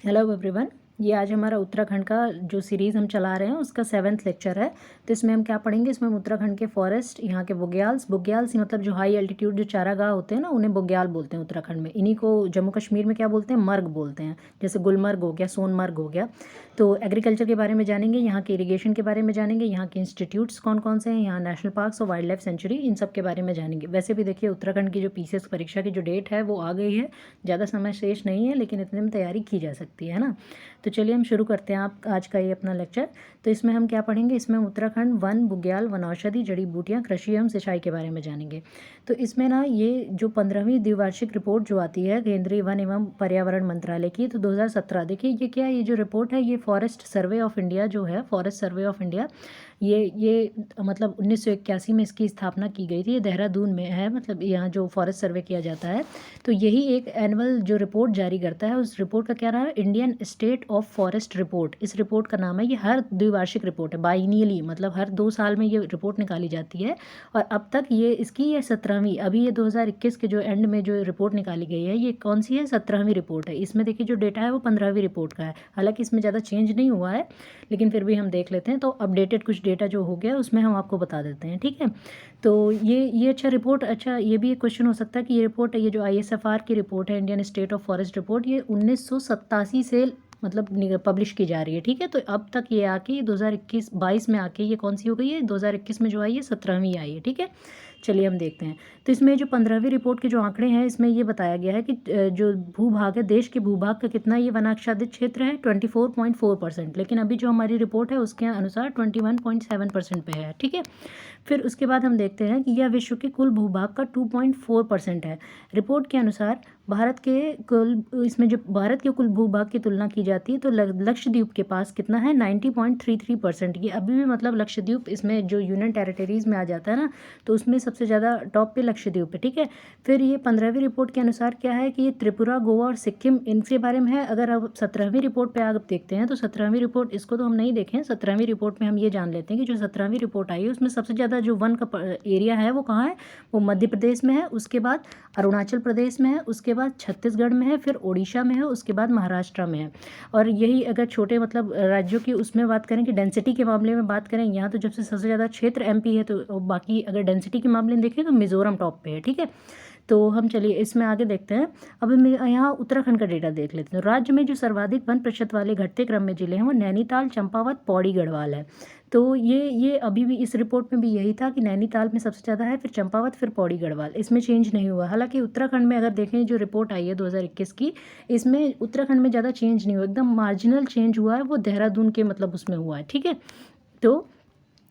Hello everyone. ये आज हमारा उत्तराखंड का जो सीरीज़ हम चला रहे हैं उसका 7वां लेक्चर है। तो इसमें हम क्या पढ़ेंगे, इसमें हम उत्तराखंड के फॉरेस्ट, यहाँ के बुग्याल्स मतलब जो हाई एल्टीट्यूड जो चारागाह होते हैं ना, उन्हें बुग्याल बोलते हैं उत्तराखंड में। इन्हीं को जम्मू कश्मीर में क्या बोलते हैं, मर्ग बोलते हैं। जैसे गुलमर्ग हो गया, सोनमर्ग हो गया। तो एग्रीकल्चर के बारे में जानेंगे, यहाँ के इरीगेशन के बारे में जानेंगे, यहाँ के इंस्टीट्यूट्स कौन कौन से हैं, यहाँ नेशनल पार्क्स और वाइल्ड लाइफ सेंचुरी, इन सब के बारे में जानेंगे। वैसे भी देखिए उत्तराखंड की जो पीसीएस परीक्षा की जो डेट है वो आ गई है, ज़्यादा समय शेष नहीं है, लेकिन इतने में तैयारी की जा सकती है ना। तो चलिए हम शुरू करते हैं आप आज का ये अपना लेक्चर। तो इसमें हम क्या पढ़ेंगे, इसमें हम उत्तराखंड वन, बुग्याल, वनौषधि, जड़ी बूटियाँ, कृषि एवं सिंचाई के बारे में जानेंगे। तो इसमें ना ये जो 15वीं द्विवार्षिक रिपोर्ट जो आती है केंद्रीय वन एवं पर्यावरण मंत्रालय की, तो 2017, देखिए ये क्या है, ये जो रिपोर्ट है ये फॉरेस्ट सर्वे ऑफ इंडिया जो है, फॉरेस्ट सर्वे ऑफ इंडिया, ये मतलब 1981 में इसकी स्थापना की गई थी। ये देहरादून में है, मतलब यहाँ जो फॉरेस्ट सर्वे किया जाता है। तो यही एक एनुअल जो रिपोर्ट जारी करता है, उस रिपोर्ट का क्या नाम है, Indian state of forest report. इस रिपोर्ट का नाम है, ये हर द्विवार्षिक रिपोर्ट है, बाइनियली मतलब हर 2 साल में ये रिपोर्ट निकाली जाती है। और अब तक ये इसकी ये 17वीं, अभी ये 2021 के जो एंड में जो रिपोर्ट निकाली गई है, ये कौन सी है, 17वीं रिपोर्ट है। इसमें देखिए जो डेटा है वो 15वीं रिपोर्ट का है, हालांकि इसमें ज़्यादा चेंज नहीं हुआ है, लेकिन फिर भी हम देख लेते हैं। तो अपडेटेड कुछ डेटा जो हो गया उसमें हम आपको बता देते हैं, ठीक है। तो ये अच्छा रिपोर्ट, अच्छा ये भी एक क्वेश्चन हो सकता है कि ये रिपोर्ट है, ये जो ISFR की रिपोर्ट है, Indian state of forest report, ये 1987 से मतलब पब्लिश की जा रही है, ठीक है। तो अब तक ये आके 2021-22 में आके ये कौन सी हो गई है, 2021 में जो आई है 17वीं आई है, ठीक है। चलिए हम देखते हैं। तो इसमें जो 15वीं रिपोर्ट के जो आंकड़े हैं, इसमें ये बताया गया है कि जो भूभाग है, देश के भूभाग का कितना ये वनाच्छादित क्षेत्र है, 24.4%। लेकिन अभी जो हमारी रिपोर्ट है उसके अनुसार 21.7% पे है, ठीक है। फिर उसके बाद हम देखते हैं कि यह विश्व के कुल भूभाग का 2.4% है। रिपोर्ट के अनुसार भारत के कुल, इसमें जो भारत के कुल भूभाग की तुलना की जाती है, तो लक्षद्वीप के पास कितना है, 90.33%। ये अभी भी मतलब लक्षद्वीप इसमें जो यूनियन टेरिटरीज में आ जाता है ना, तो उसमें सबसे ज़्यादा टॉप पे लक्षद्वीप है, ठीक है। फिर ये 15वीं रिपोर्ट के अनुसार क्या है कि ये त्रिपुरा, गोवा और सिक्किम, इनके बारे में है। अगर अब 17वीं रिपोर्ट पे आप देखते हैं, तो 17वीं रिपोर्ट, इसको तो हम नहीं देखें, 17वीं रिपोर्ट में हम ये जान लेते हैं कि जो 17वीं रिपोर्ट आई है उसमें सबसे ज़्यादा जो वन का एरिया है वो कहाँ है, वो मध्य प्रदेश में है, उसके बाद अरुणाचल प्रदेश में है, उसके बाद छत्तीसगढ़ में है, फिर उड़ीसा में है, उसके बाद महाराष्ट्र में है। और यही अगर छोटे मतलब राज्यों की उसमें बात करें कि डेंसिटी के मामले में बात करें, यहाँ तो जब से सबसे ज़्यादा क्षेत्र MP है, तो बाकी अगर डेंसिटी के मामले में देखें तो मिजोरम टॉप पे है, ठीक है। तो हम चलिए इसमें आगे देखते हैं। अब हम यहाँ उत्तराखंड का डेटा देख लेते हैं। राज्य में जो सर्वाधिक वन प्रतिशत वाले घटते क्रम में जिले हैं वो नैनीताल, चंपावत, पौड़ी, गढ़वाल है। तो ये अभी भी इस रिपोर्ट में भी यही था कि नैनीताल में सबसे ज़्यादा है, फिर चंपावत, फिर पौड़ी, गढ़वाल, इसमें चेंज नहीं हुआ। हालांकि उत्तराखंड में अगर देखें जो रिपोर्ट आई है 2021 की, इसमें उत्तराखंड में ज़्यादा चेंज नहीं हुआ, एकदम मार्जिनल चेंज हुआ है, वो देहरादून के मतलब उसमें हुआ है, ठीक है। तो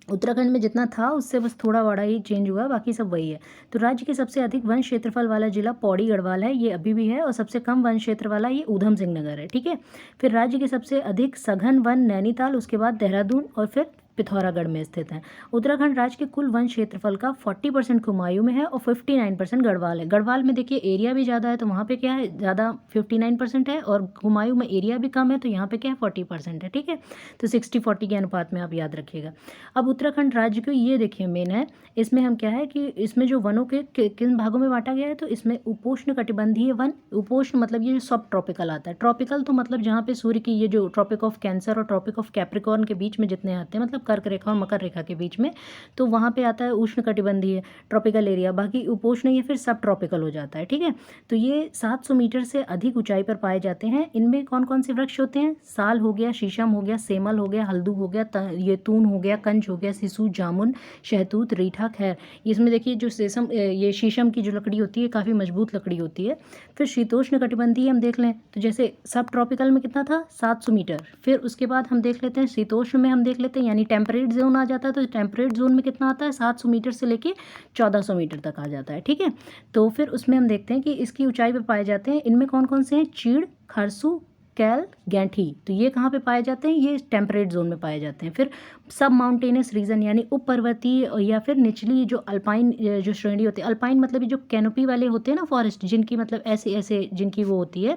उत्तराखंड में जितना था उससे बस थोड़ा बड़ा ही चेंज हुआ, बाकी सब वही है। तो राज्य के सबसे अधिक वन क्षेत्रफल वाला जिला पौड़ी गढ़वाल है, ये अभी भी है, और सबसे कम वन क्षेत्र वाला ये ऊधम सिंह नगर है, ठीक है। फिर राज्य के सबसे अधिक सघन वन नैनीताल, उसके बाद देहरादून, और फिर पिथौरागढ़ में स्थित है। उत्तराखंड राज्य के कुल वन क्षेत्रफल का 40% कुमायूं में है और 59% गढ़वाल है। गढ़वाल में देखिए एरिया भी ज़्यादा है, तो वहाँ पे क्या है, ज़्यादा 59% है, और कुमायूं में एरिया भी कम है, तो यहाँ पे क्या है, 40% है, ठीक है। तो 60-40 के अनुपात में आप याद रखिएगा। अब उत्तराखंड राज्य को ये देखिए मेन है, इसमें हम क्या है कि इसमें जो वनों के किन भागों में बांटा गया है, तो इसमें उपोष्ण कटिबंधीय वन, उपोष्ण मतलब ये जो सब ट्रॉपिकल आता है, ट्रॉपिकल तो मतलब जहाँ पे सूर्य की ये जो ट्रॉपिक ऑफ कैंसर और ट्रॉपिक ऑफ कैप्रिकॉर्न के बीच में जितने आते हैं, मतलब कर्क रेखा और मकर रेखा के बीच में, तो वहाँ पे आता है उष्ण कटिबंधीय ट्रॉपिकल एरिया। बाकी उपोष्ण ये फिर सब ट्रॉपिकल हो जाता है, ठीक है। तो ये 700 मीटर से अधिक ऊंचाई पर पाए जाते हैं। इनमें कौन कौन से वृक्ष होते हैं, साल हो गया, शीशम हो गया, सेमल हो गया, हल्दू हो गया, ये तून हो गया, कंच हो गया, सिसु, जामुन, शहतूत, रीठा, खैर। इसमें देखिए जो ये शीशम की जो लकड़ी होती है काफ़ी मजबूत लकड़ी होती है। फिर शीतोष्ण कटिबंधीय हम देख लें, तो जैसे सब ट्रॉपिकल में कितना था, 700 मीटर। फिर उसके बाद हम देख लेते हैं शीतोष्ण में, हम देख लेते हैं यानी टेम्परेट जोन आ जाता है, तो टेम्परेट जोन में कितना आता है, 700 मीटर से लेके 1400 मीटर तक आ जाता है, ठीक है। तो फिर उसमें हम देखते हैं कि इसकी ऊंचाई पर पाए जाते हैं, इनमें कौन कौन से हैं, चीड़, खरसू, कैल, गैंठी, तो ये कहाँ पे पाए जाते हैं, ये टेम्परेट जोन में पाए जाते हैं। फिर सब माउंटेनियस रीजन यानी उप पर्वतीय या फिर निचली जो अल्पाइन जो श्रेणी होती है, अल्पाइन मतलब ये जो कैनोपी वाले होते हैं ना फॉरेस्ट, जिनकी मतलब ऐसे ऐसे जिनकी वो होती है,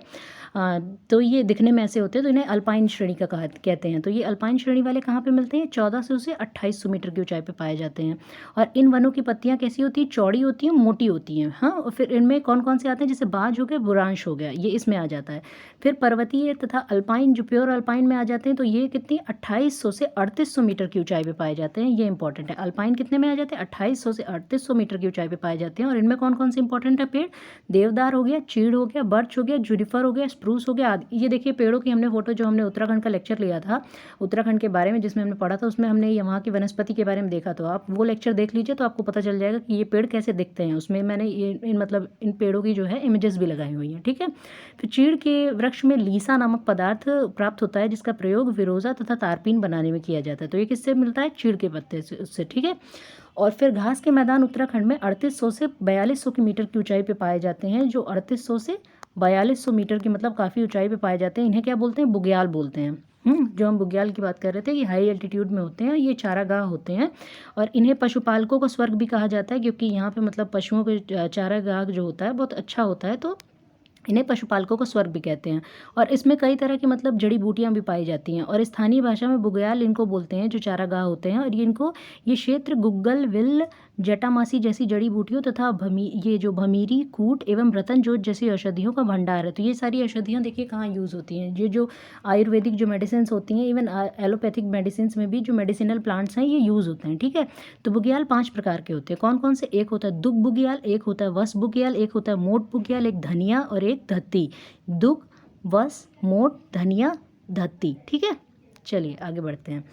तो ये दिखने में ऐसे होते हैं, तो इन्हें अल्पाइन श्रेणी का कहते हैं। तो ये अल्पाइन श्रेणी वाले कहाँ पे मिलते हैं? 1400 से 2800 मीटर की ऊंचाई पे पाए जाते हैं। और इन वनों की पत्तियां कैसी होती हैं? चौड़ी होती हैं, मोटी होती हैं। हाँ, और फिर इनमें कौन कौन से आते हैं? जैसे बाज हो गया, बुरांश हो गया, ये इसमें आ जाता है। फिर पर्वतीय तथा अल्पाइन, जो प्योर अल्पाइन में आ जाते हैं, तो ये कितनी 2800 से 3800 मीटर की ऊंचाई पे पाए जाते हैं। ये इंपॉर्टेंट है। अल्पाइन कितने में आ जाते हैं? 2800 से 3800 मीटर की ऊंचाई पे पाए जाते हैं। और इनमें कौन कौन से इंपॉर्टेंट है पेड़? देवदार हो गया, चीड़ हो गया, बर्च हो गया, जुनिफर हो गया, स्प्रूस हो गया आदि। ये देखिए पेड़ों की हमने फोटो, जो हमने उत्तराखंड का लेक्चर लिया था उत्तराखंड के बारे में, जिसमें हमने पढ़ा था, उसमें हमने वहाँ की वनस्पति के बारे में देखा। तो आप वो लेक्चर देख लीजिए, तो आपको पता चल जाएगा कि ये पेड़ कैसे दिखते हैं। उसमें मैंने ये मतलब इन पेड़ों की जो है इमेजेस भी लगाई हुई हैं। ठीक है। फिर चीड़ के वृक्ष में लीसा नामक पदार्थ प्राप्त होता है, जिसका प्रयोग विरोजा तथा तारपीन बनाने में किया जाता है। तो ये किससे मिलता है? चीड़ के पत्ते से, उससे। ठीक है। और फिर घास के मैदान उत्तराखंड में 3800 से 4200 की मीटर की ऊंचाई पे पाए जाते हैं। जो 3800 से 4200 मीटर की मतलब काफ़ी ऊंचाई पे पाए जाते हैं। इन्हें क्या बोलते हैं? बुग्याल बोलते हैं। जो हम बुग्याल की बात कर रहे थे, ये हाई एल्टीट्यूड में होते हैं, ये चारागाह होते हैं। और इन्हें पशुपालकों का स्वर्ग भी कहा जाता है, क्योंकि यहाँ पे मतलब पशुओं के चारागाह जो होता है बहुत अच्छा होता है, तो इन्हें पशुपालकों का स्वर्ग भी कहते हैं। और इसमें कई तरह की मतलब जड़ी बूटियां भी पाई जाती हैं। और स्थानीय भाषा में बुग्याल इनको बोलते हैं, जो चारागाह होते हैं। और ये क्षेत्र गुग्गल, विल, जटामासी जैसी जड़ी बूटियों तथा ये जो भमीरी, कूट एवं रतन जोत जैसी औषधियों का भंडार है। तो ये सारी औषधियाँ देखिए कहाँ यूज़ होती हैं। ये जो आयुर्वेदिक जो मेडिसिन होती हैं, इवन एलोपैथिक मेडिसिन में भी जो मेडिसिनल प्लांट्स हैं, ये यूज़ होते हैं। ठीक है। तो बुग्याल 5 प्रकार के होते हैं। कौन कौन से? एक होता है दुग बुग्याल, एक होता है वस बुग्याल, एक होता है मोट बुग्याल, एक धनिया और एक धत्ती। दुग, वस, मोट, धनिया, धत्ती। ठीक है। चलिए आगे बढ़ते हैं।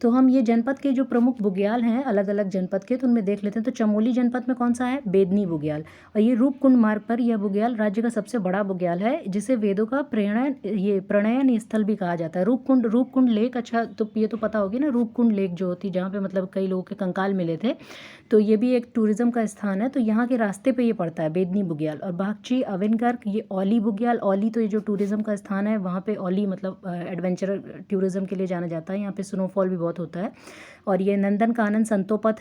तो हम ये जनपद के जो प्रमुख बुग्याल हैं अलग अलग जनपद के, तो उनमें देख लेते हैं। तो चमोली जनपद में कौन सा है? बेदनी बुग्याल। और ये रूपकुंड मार्ग पर यह बुग्याल राज्य का सबसे बड़ा बुग्याल है, जिसे वेदों का प्रणयन स्थल भी कहा जाता है। रूपकुंड लेक, अच्छा तो ये तो पता होगी ना, रूपकुंड लेक जो होती, जहाँ पे मतलब कई लोगों के कंकाल मिले थे, तो ये भी एक टूरिज्म का स्थान है। तो यहाँ के रास्ते पे ये पड़ता है, बेदनी बुग्याल। और बागची, अविनगर्क, ये औली बुग्याल। औली तो ये जो टूरिज्म का स्थान है, वहाँ पे औली मतलब एडवेंचर टूरिज्म के लिए जाना जाता है। यहाँ पे स्नोफॉल भी बहुत होता है। और ये नंदन कानन, संतोपथ,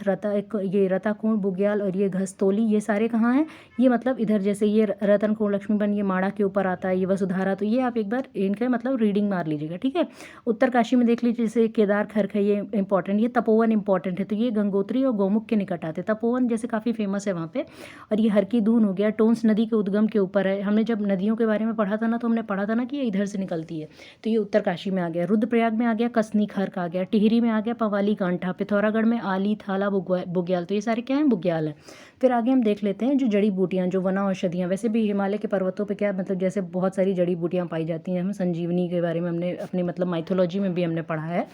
ये रताकुंड बुग्याल और ये घस्तोली, ये सारे कहाँ हैं? ये मतलब इधर, जैसे ये रतनकुंड, लक्ष्मीबन, ये माड़ा के ऊपर आता है, ये वसुधारा। तो ये आप एक बार इनके मतलब रीडिंग मार लीजिएगा। ठीक है। उत्तरकाशी में देख लीजिए, जैसे केदार खर्क है, ये इंपॉर्टेंट। ये तपोवन इंपॉर्टेंट है। तो ये गंगोत्री और गौमुख के निकट आते हैं। तपोवन जैसे काफ़ी फेमस है वहाँ पे। और ये हरकी दून हो गया, टोंस नदी के उद्गम के ऊपर है। हमने जब नदियों के बारे में पढ़ा था ना, तो हमने पढ़ा था ना कि ये इधर से निकलती है। तो ये उत्तरकाशी में आ गया। रुद्रप्रयाग में आ गया कसनी खर्क आ गया। टिहरी में आ गया पवाली कांठा। पिथौरागढ़ में आली, थाला, बुग्याल। तो ये सारे क्या हैं? बुग्याल हैं। फिर आगे हम देख लेते हैं जो जड़ी बूटियाँ, जो वना औषधियाँ। वैसे भी हिमालय के पर्वतों पे क्या मतलब जैसे बहुत सारी जड़ी बूटियाँ पाई जाती हैं। हम संजीवनी के बारे में हमने अपनी मतलब माइथोलॉजी में भी हमने पढ़ा है।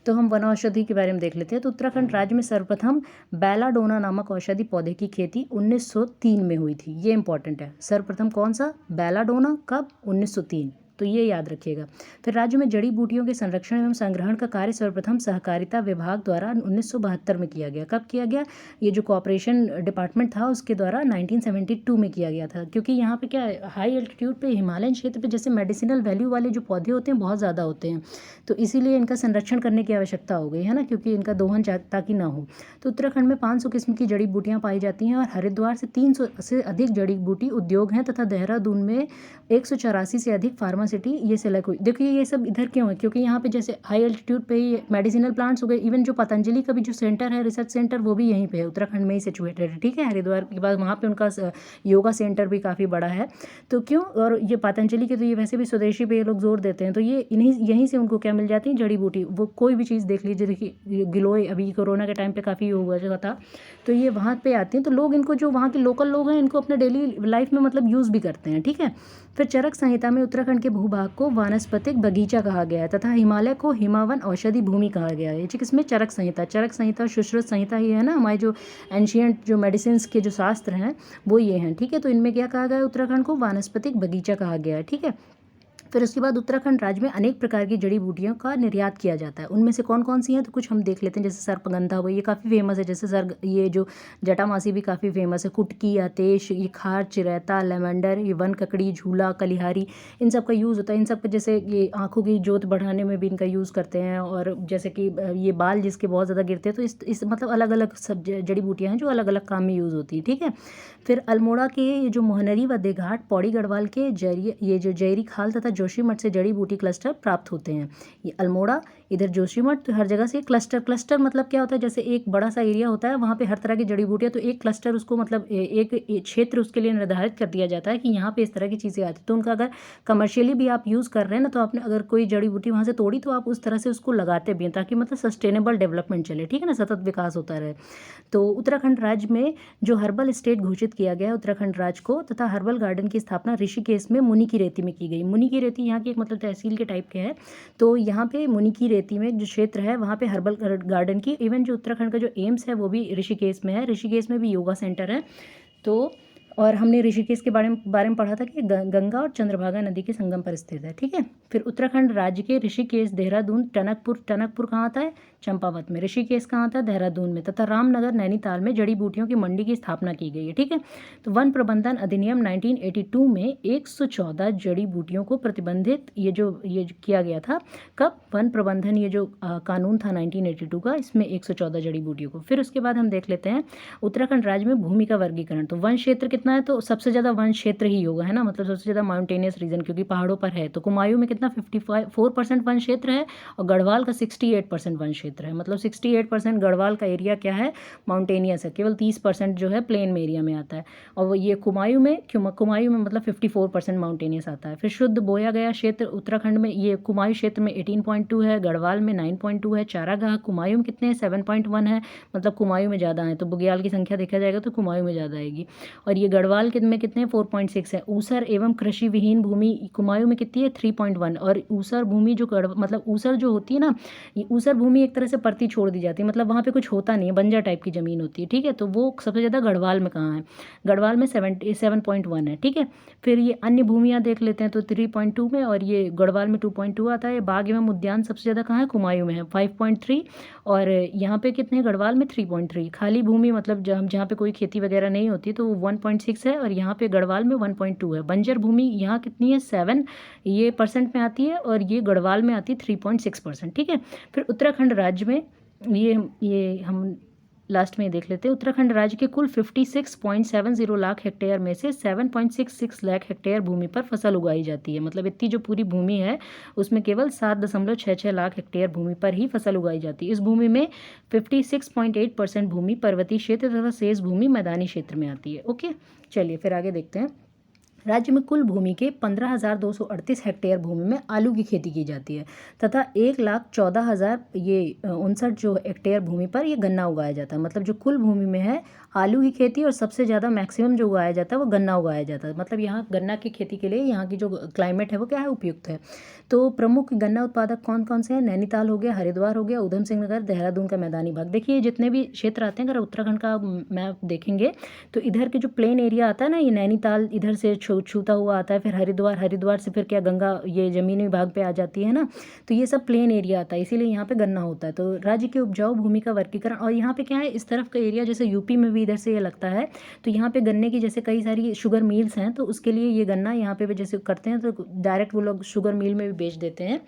तो हम वना औषधि के बारे में देख लेते हैं। तो उत्तराखंड राज्य में सर्वप्रथम बेलाडोना नामक औषधि पौधे की खेती 1903 में हुई थी। ये इंपॉर्टेंट है। सर्वप्रथम कौन सा? बेलाडोना। कब? 1903। तो ये याद रखिएगा। फिर राज्य में जड़ी बूटियों के संरक्षण एवं संग्रहण का कार्य सर्वप्रथम सहकारिता विभाग द्वारा 1972 में किया गया। कब किया गया? ये जो कॉपरेशन डिपार्टमेंट था उसके द्वारा 1972 में किया गया था। क्योंकि यहाँ पे क्या है, हाई एल्टीट्यूड पे हिमालयन क्षेत्र पे जैसे मेडिसिनल वैल्यू वाले जो पौधे होते हैं बहुत ज़्यादा होते हैं, तो इसीलिए इनका संरक्षण करने की आवश्यकता हो गई है ना, क्योंकि इनका दोहन ताकि ना हो। तो उत्तराखंड में 500 किस्म की जड़ी बूटियाँ पाई जाती हैं। और हरिद्वार से 300 से अधिक जड़ी बूटी उद्योग हैं तथा देहरादून में 184 से अधिक फार्मासिटी ये सेलेक्ट हुई। देखिए ये सब इधर क्यों है? क्योंकि यहाँ पे जैसे हाई एल्टीट्यूड पे ये मेडिसिनल प्लांट्स हो गए। इवन जो पतंजलि का भी जो सेंटर है, रिसर्च सेंटर, वो भी यहीं पे है, उत्तराखंड में ही सिचुएटेड है। ठीक है। हरिद्वार के बाद वहाँ पे उनका योगा सेंटर भी काफ़ी बड़ा है। तो क्यों? और ये पतंजलि के तो ये वैसे भी स्वदेशी पे ये लोग जोर देते हैं। तो ये यहीं से उनको क्या मिल जाती है? जड़ी बूटी। वो कोई भी चीज़ देख लीजिए, देखिए गिलोय अभी कोरोना के टाइम पे काफ़ी हुआ था, तो ये वहाँ पे आती हैं। तो लोग इनको, जो वहाँ के लोकल लोग हैं, इनको अपने डेली लाइफ में मतलब यूज़ भी करते हैं। ठीक है। फिर चरक संहिता में उत्तराखंड के भूभाग को वानस्पतिक बगीचा कहा गया है तथा हिमालय को हिमावन औषधि भूमि कहा गया है। ये किसमें? चरक संहिता सुश्रुत संहिता ही है ना, हमारे जो एंशियंट जो मेडिसिन के जो शास्त्र हैं वो ये हैं। ठीक है। तो इनमें क्या कहा गया है? उत्तराखंड को वानस्पतिक बगीचा कहा गया है। ठीक है। फिर उसके बाद उत्तराखंड राज्य में अनेक प्रकार की जड़ी बूटियों का निर्यात किया जाता है। उनमें से कौन कौन सी हैं तो कुछ हम देख लेते हैं। जैसे सर्पगंधा हुआ, ये काफ़ी फेमस है। जैसे ये जो जटामासी भी काफ़ी फेमस है। कुटकी, आतेश, ये खार, चिरैता, लेवेंडर, ये वन ककड़ी, झूला, कलिहारी, इन सब का यूज़ होता है। इन सब का जैसे ये आँखों की जोत बढ़ाने में भी इनका यूज़ करते हैं। और जैसे कि ये बाल जिसके बहुत ज़्यादा गिरते हैं, तो इस मतलब अलग अलग सब जड़ी बूटियाँ हैं जो अलग अलग काम में यूज़ होती है। ठीक है। फिर अल्मोड़ा के ये जो मोहनरी व देघाट, पौड़ी गढ़वाल के ये जो जयरी खाल तथा जोशीमठ से जड़ी बूटी क्लस्टर प्राप्त होते हैं। ये अल्मोड़ा, इधर जोशीमठ, तो हर जगह से क्लस्टर मतलब क्या होता है, जैसे एक बड़ा सा एरिया होता है, वहाँ पे हर तरह की जड़ी बूटियाँ, तो एक क्लस्टर उसको मतलब एक क्षेत्र उसके लिए निर्धारित कर दिया जाता है कि यहाँ पे इस तरह की चीज़ें आती हैं। तो उनका अगर कमर्शियली भी आप यूज़ कर रहे हैं ना, तो आपने अगर कोई जड़ी बूटी वहाँ से तोड़ी तो आप उस तरह से उसको लगाते भी हैं, ताकि मतलब सस्टेनेबल डेवलपमेंट चले, ठीक है ना, सतत विकास होता रहे। तो उत्तराखंड राज्य में जो हर्बल स्टेट घोषित किया गया है उत्तराखंड राज्य को, तथा हर्बल गार्डन की स्थापना ऋषिकेश में मुनि की रेती में की गई। मुनि की रेती यहाँ की एक मतलब तहसील के टाइप के है। तो यहाँ पे मुनि की रेती में जो क्षेत्र है वहाँ पे हर्बल गार्डन की, इवन जो उत्तराखंड का जो एम्स है वो भी ऋषिकेश में है। ऋषिकेश में भी योगा सेंटर है। तो और हमने ऋषिकेश के बारे में पढ़ा था कि गंगा और चंद्रभागा नदी के संगम पर स्थित है, ठीक है। फिर उत्तराखंड राज्य के ऋषिकेश, देहरादून, टनकपुर कहाँ आता है, चंपावत में। ऋषिकेश कहाँ आता है, देहरादून में। तथा रामनगर, नैनीताल में जड़ी बूटियों की मंडी की स्थापना की गई है, ठीक है। तो वन प्रबंधन अधिनियम 1982 में 114 जड़ी बूटियों को प्रतिबंधित ये किया गया था। कब, वन प्रबंधन ये जो कानून था 1982 का, इसमें 114 जड़ी बूटियों को। फिर उसके बाद हम देख लेते हैं उत्तराखंड राज्य में भूमि का वर्गीकरण। तो वन क्षेत्र कितना है, तो सबसे ज़्यादा वन क्षेत्र ही होगा, है ना, मतलब सबसे ज़्यादा माउंटेनियस रीजन, क्योंकि पहाड़ों पर है। तो कुमायूं में कितना 54% वन क्षेत्र है, और गढ़वाल का 68% वन क्षेत्र है। मतलब 68% गढ़वाल का एरिया क्या है, माउंटेनियस है। केवल 30% जो है प्लेन एरिया में आता है। और ये कुमायूं में मतलब 54% माउंटेनियस आता है। फिर शुद्ध बोया गया क्षेत्र उत्तराखंड में, ये कुमायूं क्षेत्र में 18.2 है, गढ़वाल में 9.2 है। चारागाह कुमायूं में कितने हैं, 7.1 है, मतलब कुमायूं में ज़्यादा है। तो बुग्याल की संख्या देखा जाएगा तो कुमायूं में ज़्यादा आएगी। और ये गढ़वाल में कितने, 4.6 है। ऊसर एवं कृषि विहीन भूमि कुमायूं में कितनी है, 3.1। और ऊसर भूमि जो मतलब ऊसर जो होती है ना, ये ऊसर भूमि एक तरह से परती छोड़ दी जाती है, मतलब वहाँ पे कुछ होता नहीं है, बंजर टाइप की ज़मीन होती है, ठीक है। तो वो सबसे ज़्यादा गढ़वाल में कहाँ है, गढ़वाल में 7.1 है, ठीक है। फिर ये अन्य भूमियाँ देख लेते हैं तो 3.2 में, और ये गढ़वाल में 2.2 आता है। बाग एवं उद्यान सबसे ज़्यादा कहाँ है, कुमायूं में है, 5.3। और यहाँ पे कितने, गढ़वाल में 3.3। खाली भूमि मतलब जहाँ पे कोई खेती वगैरह नहीं होती तो वो 1.6 है, और यहाँ पे गढ़वाल में 1.2 है। बंजर भूमि यहाँ कितनी है, 7 ये % में आती है, और ये गढ़वाल में आती है 3.6%, ठीक है। फिर उत्तराखंड राज्य में ये हम लास्ट में देख लेते हैं। उत्तराखंड राज्य के कुल 56.70 लाख हेक्टेयर में से 7.66 लाख हेक्टेयर भूमि पर फसल उगाई जाती है। मतलब इतनी जो पूरी भूमि है उसमें केवल 7.66 लाख हेक्टेयर भूमि पर ही फसल उगाई जाती है। इस भूमि में 56.8% भूमि पर्वतीय क्षेत्र तथा शेष भूमि मैदानी क्षेत्र में आती है। ओके, चलिए फिर आगे देखते हैं। राज्य में कुल भूमि के 15,238 हेक्टेयर भूमि में आलू की खेती की जाती है, तथा 1,14,059 जो हेक्टेयर भूमि पर यह गन्ना उगाया जाता है। मतलब जो कुल भूमि में है आलू की खेती, और सबसे ज़्यादा मैक्सिमम जो उगाया जाता है वो गन्ना उगाया जाता है। मतलब यहाँ गन्ना की खेती के लिए यहाँ की जो क्लाइमेट है वो क्या है, उपयुक्त है। तो प्रमुख गन्ना उत्पादक कौन कौन से हैं, नैनीताल हो गया, हरिद्वार हो गया, उधम सिंह नगर, देहरादून का मैदानी भाग। देखिए जितने भी क्षेत्र आते हैं, अगर उत्तराखंड का मैप देखेंगे तो इधर के जो प्लेन एरिया आता है ना, ये नैनीताल इधर से छूता हुआ आता है, फिर हरिद्वार से फिर क्या गंगा ये जमीनी भाग पे आ जाती है ना, तो ये सब प्लेन एरिया आता है, इसीलिए यहाँ पे गन्ना होता है। तो राज्य के उपजाऊ भूमि का वर्गीकरण, और यहाँ पे क्या है, इस तरफ का एरिया जैसे यूपी में भी इधर से ये लगता है, तो यहाँ पे गन्ने की जैसे कई सारी शुगर मिल्स हैं, तो उसके लिए ये गन्ना यहाँ पे भी जैसे करते हैं तो डायरेक्ट वो लोग शुगर मिल में भी बेच देते हैं,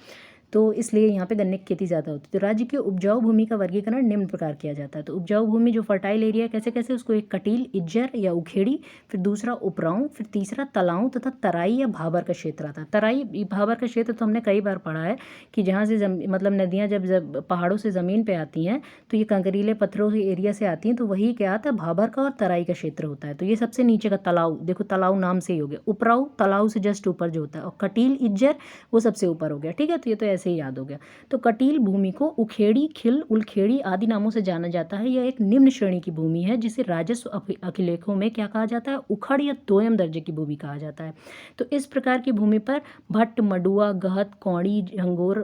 तो इसलिए यहाँ पे गन्ने की खेती ज़्यादा होती है। तो राज्य के उपजाऊ भूमि का वर्गीकरण निम्न प्रकार किया जाता है। तो उपजाऊ भूमि जो फर्टाइल एरिया कैसे कैसे, उसको एक कटील, इज्जर या उखेड़ी, फिर दूसरा उपराऊ, फिर तीसरा तलाऊ तथा तराई या भाबर का क्षेत्र आता है। तराई भाबर का क्षेत्र तो हमने कई बार पढ़ा है कि जहाँ से मतलब नदियाँ जब पहाड़ों से ज़मीन पर आती हैं तो ये कंकरीले पत्थरों के एरिया से आती हैं, तो वही क्या आता है, भाबर का और तराई का क्षेत्र होता है। तो ये सबसे नीचे का तलाऊ, देखो तलाऊ नाम से ही हो गया। उपराऊ तलाऊ से जस्ट ऊपर जो होता है, और कटील इज्जर वो सबसे ऊपर हो गया, ठीक है। तो ये तो ऐसे ही याद हो गया। तो कटील भूमि को उखेड़ी, खिल, उलखेड़ी आदि नामों से जाना जाता है। यह एक निम्न श्रेणी की भूमि है जिसे राजस्व अभिलेखों में क्या कहा जाता है, उखड़ या दोयम दर्जे की भूमि कहा जाता है। तो इस प्रकार की भूमि पर भट्ट, मडुआ, गहत, कौड़ी, झंगोर,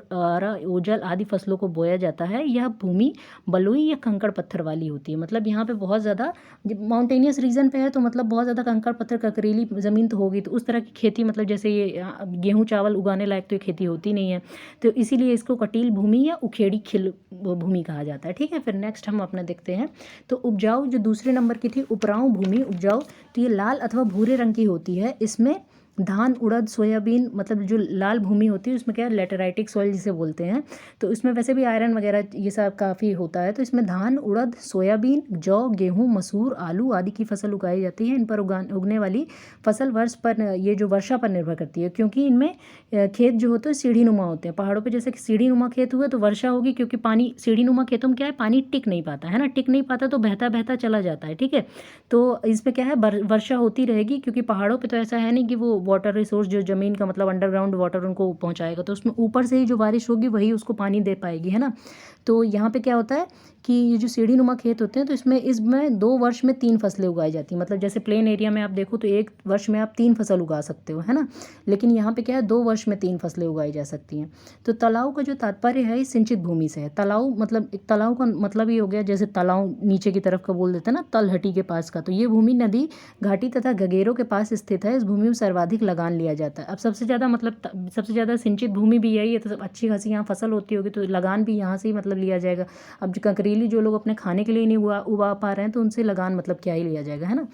ओजल आदि फसलों को बोया जाता है। यह भूमि बलुई या कंकड़ पत्थर वाली होती है। मतलब यहाँ पे बहुत ज़्यादा माउंटेनियस रीजन पे है, तो मतलब बहुत ज़्यादा कंकड़ पत्थर ककरीली ज़मीन तो होगी, तो उस तरह की खेती, मतलब जैसे ये गेहूँ चावल उगाने लायक तो ये खेती होती नहीं है, तो इसीलिए इसको कटील भूमि या उखेड़ी खिल भूमि कहा जाता है, ठीक है। फिर नेक्स्ट हम अपना देखते हैं। तो उपजाऊ जो दूसरे नंबर की थी, उपराऊ भूमि उपजाऊ, तो ये लाल अथवा भूरे रंग की होती है। इसमें धान, उड़द, सोयाबीन मतलब जो लाल भूमि होती है उसमें क्या है लेटेराइटिक सॉइल जिसे बोलते हैं, तो इसमें वैसे भी आयरन वगैरह ये सब काफ़ी होता है। तो इसमें धान, उड़द, सोयाबीन, जौ, गेहूँ, मसूर, आलू आदि की फसल उगाई जाती है। इन पर उगने वाली फसल वर्ष पर ये जो वर्षा पर निर्भर करती है, क्योंकि इनमें खेत जो होते हैं सीढ़ी नुमा होते हैं। पहाड़ों पे जैसे कि सीढ़ी नुमा खेत हुए तो वर्षा होगी, क्योंकि पानी सीढ़ी नुमा खेतों में क्या है पानी टिक नहीं पाता है ना, टिक नहीं पाता तो बहता बहता चला जाता है। ठीक है, तो इसमें क्या है वर्षा होती रहेगी, क्योंकि पहाड़ों पे तो ऐसा है नहीं कि वो वाटर रिसोर्स जो ज़मीन का मतलब अंडरग्राउंड वाटर उनको पहुंचाएगा, तो उसमें ऊपर से ही जो बारिश होगी वही उसको पानी दे पाएगी, है ना। तो यहाँ पे क्या होता है कि ये जो सीढ़ी नुमा खेत होते हैं तो इसमें 2 वर्ष में 3 फसलें उगाई जाती हैं। मतलब जैसे प्लेन एरिया में आप देखो तो एक वर्ष में आप 3 फसल उगा सकते हो, है ना, लेकिन यहाँ पे क्या है 2 वर्ष में 3 फसलें उगाई जा सकती हैं। तो तालाव का जो तात्पर्य है इस सिंचित भूमि से है। तालाव मतलब एक तालाव का मतलब ये हो गया जैसे तालाव नीचे की तरफ का बोल देते हैं ना, तलहटी के पास का। तो ये भूमि नदी, घाटी तथा गगेरों के पास स्थित है। इस भूमि में सर्वाधिक लगान लिया जाता है। अब सबसे ज़्यादा मतलब सबसे ज़्यादा सिंचित भूमि भी यही है, तो सब अच्छी खासी यहाँ फसल होती होगी, तो लगान भी यहाँ से ही मतलब लिया जाएगा। अब जो कंकरीली जो लोग अपने खाने के लिए नहीं उगा पा रहे हैं तो उनसे लगान मतलब क्या ही लिया जाएगा, है ना।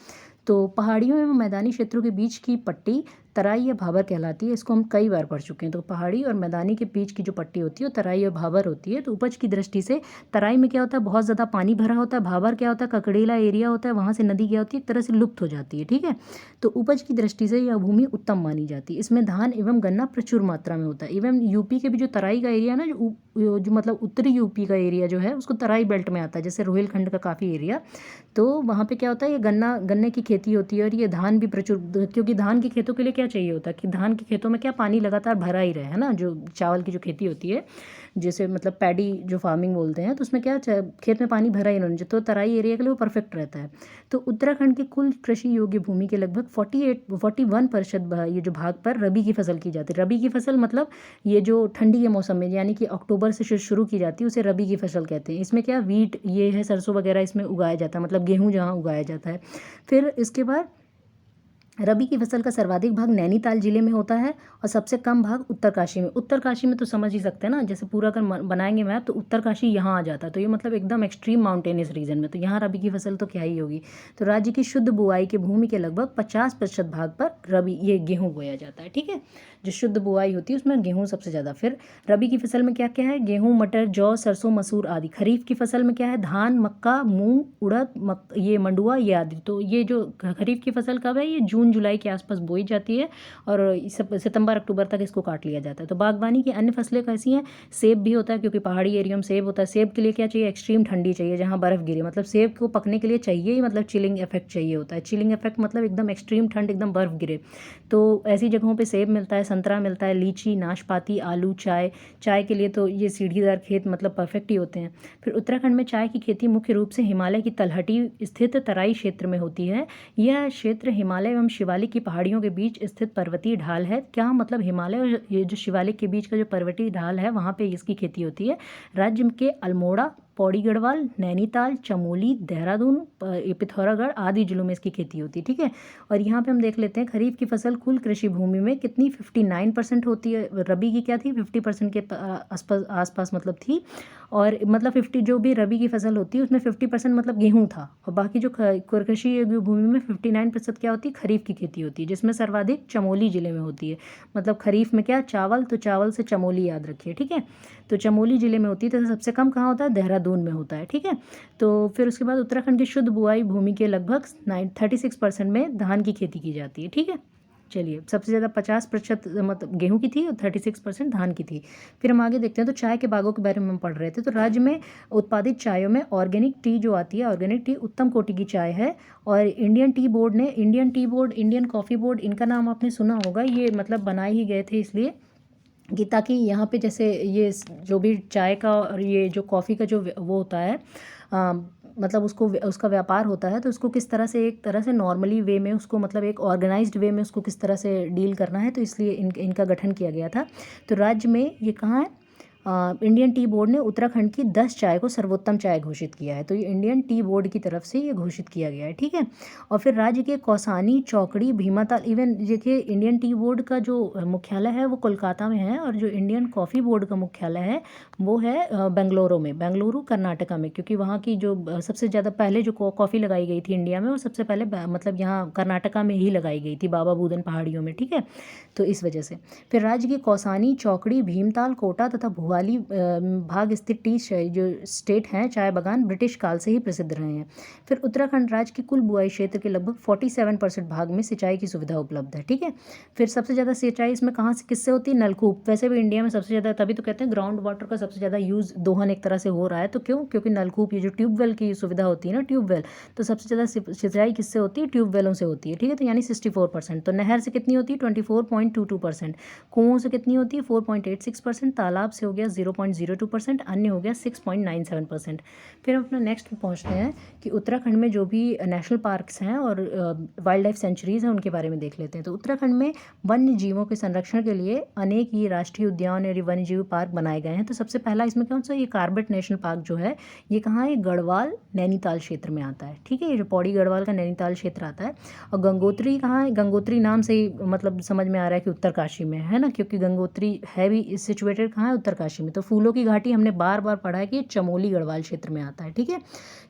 तो पहाड़ियों एवं मैदानी क्षेत्रों के बीच की पट्टी तराई या भाबर कहलाती है। इसको हम कई बार पढ़ चुके हैं। तो पहाड़ी और मैदानी के बीच की जो पट्टी होती है वो तराई और भाबर होती है। तो उपज की दृष्टि से तराई में क्या होता है बहुत ज़्यादा पानी भरा होता है, भाबर क्या होता है ककड़ीला एरिया होता है, वहाँ से नदी क्या होती है एक तरह से लुप्त हो जाती है। ठीक है, तो उपज की दृष्टि से यह भूमि उत्तम मानी जाती है। इसमें धान एवं गन्ना प्रचुर मात्रा में होता है। एवं यूपी के भी जो तराई का एरिया है ना, जो मतलब उत्तरी यूपी का एरिया जो है उसको तराई बेल्ट में आता है, जैसे रोहिलखंड का काफ़ी एरिया। तो वहाँ पे क्या होता है ये गन्ने की खेती होती है, और ये धान भी प्रचुर, क्योंकि धान की खेतों के लिए क्या चाहिए होता है कि धान की खेतों में क्या पानी लगातार भरा ही रहे, है ना। जो चावल की जो खेती होती है जैसे मतलब पैडी जो फार्मिंग बोलते हैं, तो उसमें क्या खेत में पानी भरा ही रहना चाहिए, तो तराई एरिया के लिए वो परफेक्ट रहता है। तो उत्तराखंड की कुल कृषि योग्य भूमि के लगभग 41% ये जो भाग पर रबी की फसल की जाती है। रबी की फसल मतलब ये जो ठंडी के मौसम में यानी कि अक्टूबर से शुरू की जाती है उसे रबी की फसल कहते हैं। इसमें क्या वीट ये है सरसों वगैरह इसमें उगाया जाता है, मतलब गेहूँ जहाँ उगाया जाता है। फिर इसके बाद रबी की फसल का सर्वाधिक भाग नैनीताल जिले में होता है और सबसे कम भाग उत्तरकाशी में। उत्तरकाशी में तो समझ ही सकते हैं ना, जैसे पूरा अगर बनाएंगे मैप तो उत्तरकाशी यहाँ आ जाता है, तो ये मतलब एकदम एक्सट्रीम माउंटेनियस रीजन में, तो यहाँ रबी की फसल तो क्या ही होगी। तो राज्य की शुद्ध बुआई की भूमि के लगभग 50% भाग पर रबी ये गेहूँ बोया जाता है। ठीक है, जो शुद्ध बुआई होती है उसमें गेहूँ सबसे ज़्यादा। फिर रबी की फसल में क्या क्या है गेहूँ, मटर, जौ, सरसों, मसूर आदि। खरीफ की फसल में क्या है धान, मक्का, मूंग, उड़द, ये मंडुआ ये आदि। तो ये जो खरीफ की फसल कब है ये जून जुलाई के आसपास बोई जाती है और सितंबर अक्टूबर तक इसको काट लिया जाता है। तो बागवानी की अन्य फसलें कैसी हैं, सेब भी होता है, क्योंकि पहाड़ी एरिया में सेब होता है। सेब के लिए क्या चाहिए एक्सट्रीम ठंडी चाहिए जहाँ बर्फ़ गिरे, मतलब सेब को पकने के लिए चाहिए ही मतलब चिलिंग इफेक्ट चाहिए होता है। चिलिंग इफेक्ट मतलब एकदम एक्सट्रीम ठंड एकदम बर्फ़ गिरे, तो ऐसी जगहों पे सेब मिलता है, संतरा मिलता है, लीची, नाशपाती, आलू, चाय के लिए तो ये सीढ़ीदार खेत मतलब परफेक्ट ही होते हैं। फिर उत्तराखंड में चाय की खेती मुख्य रूप से हिमालय की तलहटी स्थित तराई क्षेत्र में होती है। यह क्षेत्र हिमालय एवं शिवालिक की पहाड़ियों के बीच स्थित पर्वतीय ढाल है। क्या मतलब हिमालय और ये जो शिवालिक के बीच का जो पर्वतीय ढाल है वहाँ पे इसकी खेती होती है। राज्य के अल्मोड़ा, पौड़ी गढ़वाल, नैनीताल, चमोली, देहरादून, पिथौरागढ़ आदि जिलों में इसकी खेती होती है। ठीक है, और यहाँ पे हम देख लेते हैं खरीफ की फसल कुल कृषि भूमि में कितनी 59% होती है। रबी की क्या थी 50% के आसपास मतलब थी, और मतलब 50 जो भी रबी की फसल होती है उसमें 50% मतलब गेहूँ था, और बाकी जो कृषि भूमि में 59% क्या होती है खरीफ की खेती होती है, जिसमें सर्वाधिक चमोली जिले में होती है। मतलब खरीफ में क्या चावल, तो चावल से चमोली याद रखिए। ठीक है, तो चमोली जिले में होती है। तो सबसे कम कहाँ होता है देहरादून में होता है। ठीक है, तो फिर उसके बाद उत्तराखंड की शुद्ध बुआई भूमि के लगभग 36% में धान की खेती की जाती है। ठीक है, चलिए सबसे ज़्यादा 50% मतलब गेहूं की थी और 36% धान की थी। फिर हम आगे देखते हैं, तो चाय के बागों के बारे में हम पढ़ रहे थे। तो राज्य में उत्पादित चायों में ऑर्गेनिक टी जो आती है, ऑर्गेनिक टी उत्तम कोटि की चाय है। और Indian tea board, Indian coffee board, इनका नाम आपने सुना होगा, ये मतलब बनाए ही गए थे इसलिए कि ताकि यहाँ पे जैसे ये जो भी चाय का और ये जो कॉफ़ी का जो वो होता है मतलब उसका व्यापार होता है, तो उसको किस तरह से एक तरह से नॉर्मली वे में उसको मतलब एक ऑर्गेनाइज्ड वे में उसको किस तरह से डील करना है, तो इसलिए इनका गठन किया गया था। तो राज्य में ये कहाँ है इंडियन टी बोर्ड ने उत्तराखंड की 10 चाय को सर्वोत्तम चाय घोषित किया है। तो ये इंडियन टी बोर्ड की तरफ से ये घोषित किया गया है, ठीक है। और फिर राज्य के कौसानी, चौकड़ी, भीमाताल, इवन देखिए इंडियन टी बोर्ड का जो मुख्यालय है वो कोलकाता में है, और जो इंडियन कॉफ़ी बोर्ड का मुख्यालय है वो है बेंगलुरु में, बेंगलुरु कर्नाटका में, क्योंकि वहाँ की जो सबसे ज़्यादा पहले जो कॉफ़ी लगाई गई थी इंडिया में वो सबसे पहले मतलब यहाँ कर्नाटका में ही लगाई गई थी, बाबा बूदन पहाड़ियों में, ठीक है। तो इस वजह से फिर राज्य के कौसानी, चौकड़ी, भीमताल, कोटा तथा भुवाली भाग स्थित टी जो स्टेट हैं चाय बागान ब्रिटिश काल से ही प्रसिद्ध रहे हैं। फिर उत्तराखंड राज्य के कुल बुआई क्षेत्र के लगभग 47% भाग में सिंचाई की सुविधा उपलब्ध है, ठीक है। फिर सबसे ज़्यादा सिंचाई इसमें कहाँ से किससे होती है? नलकूप। वैसे भी इंडिया में सबसे ज़्यादा, तभी तो कहते हैं ग्राउंड वाटर का सबसे ज़्यादा यूज़ दोहन एक तरह से हो रहा है। तो क्यों? क्योंकि नलकूप, ये जो ट्यूबवेल की सुविधा होती है ना, ट्यूबवेल, तो सबसे ज़्यादा सिंचाई किससे होती है? ट्यूबवेलों से होती है, ठीक है। तो यानी 64%। तो नहर से कितनी होती है? 24.22%। कुओं से कितनी होती है? 4.86%। तालाब से हो गया 0.02%। अन्य हो गया 6.97%। फिर हम अपना नेक्स्ट में पहुँचते हैं कि उत्तराखंड में जो भी नेशनल पार्क्स हैं और वाइल्ड लाइफ सेंचुरीज़ हैं उनके बारे में देख लेते हैं। तो उत्तराखंड में वन्य जीवों के संरक्षण के लिए अनेक ये राष्ट्रीय उद्यान और वन्य जीव पार्क बनाए गए हैं। तो सबसे पहला इसमें कौन सा? ये कार्बेट नेशनल पार्क जो है ये कहाँ है? गढ़वाल नैनीताल क्षेत्र में आता है, ठीक है। ये जो पौड़ी गढ़वाल का नैनीताल क्षेत्र आता है। और गंगोत्री कहाँ है? गंगोत्री नाम से ही मतलब समझ में आ रहा है कि उत्तरकाशी में है ना, क्योंकि गंगोत्री है भी सिचुएटेड कहाँ है? उत्तरकाशी में। तो फूलों की घाटी हमने बार बार पढ़ा है कि चमोली गढ़वाल क्षेत्र में आता है, ठीक है,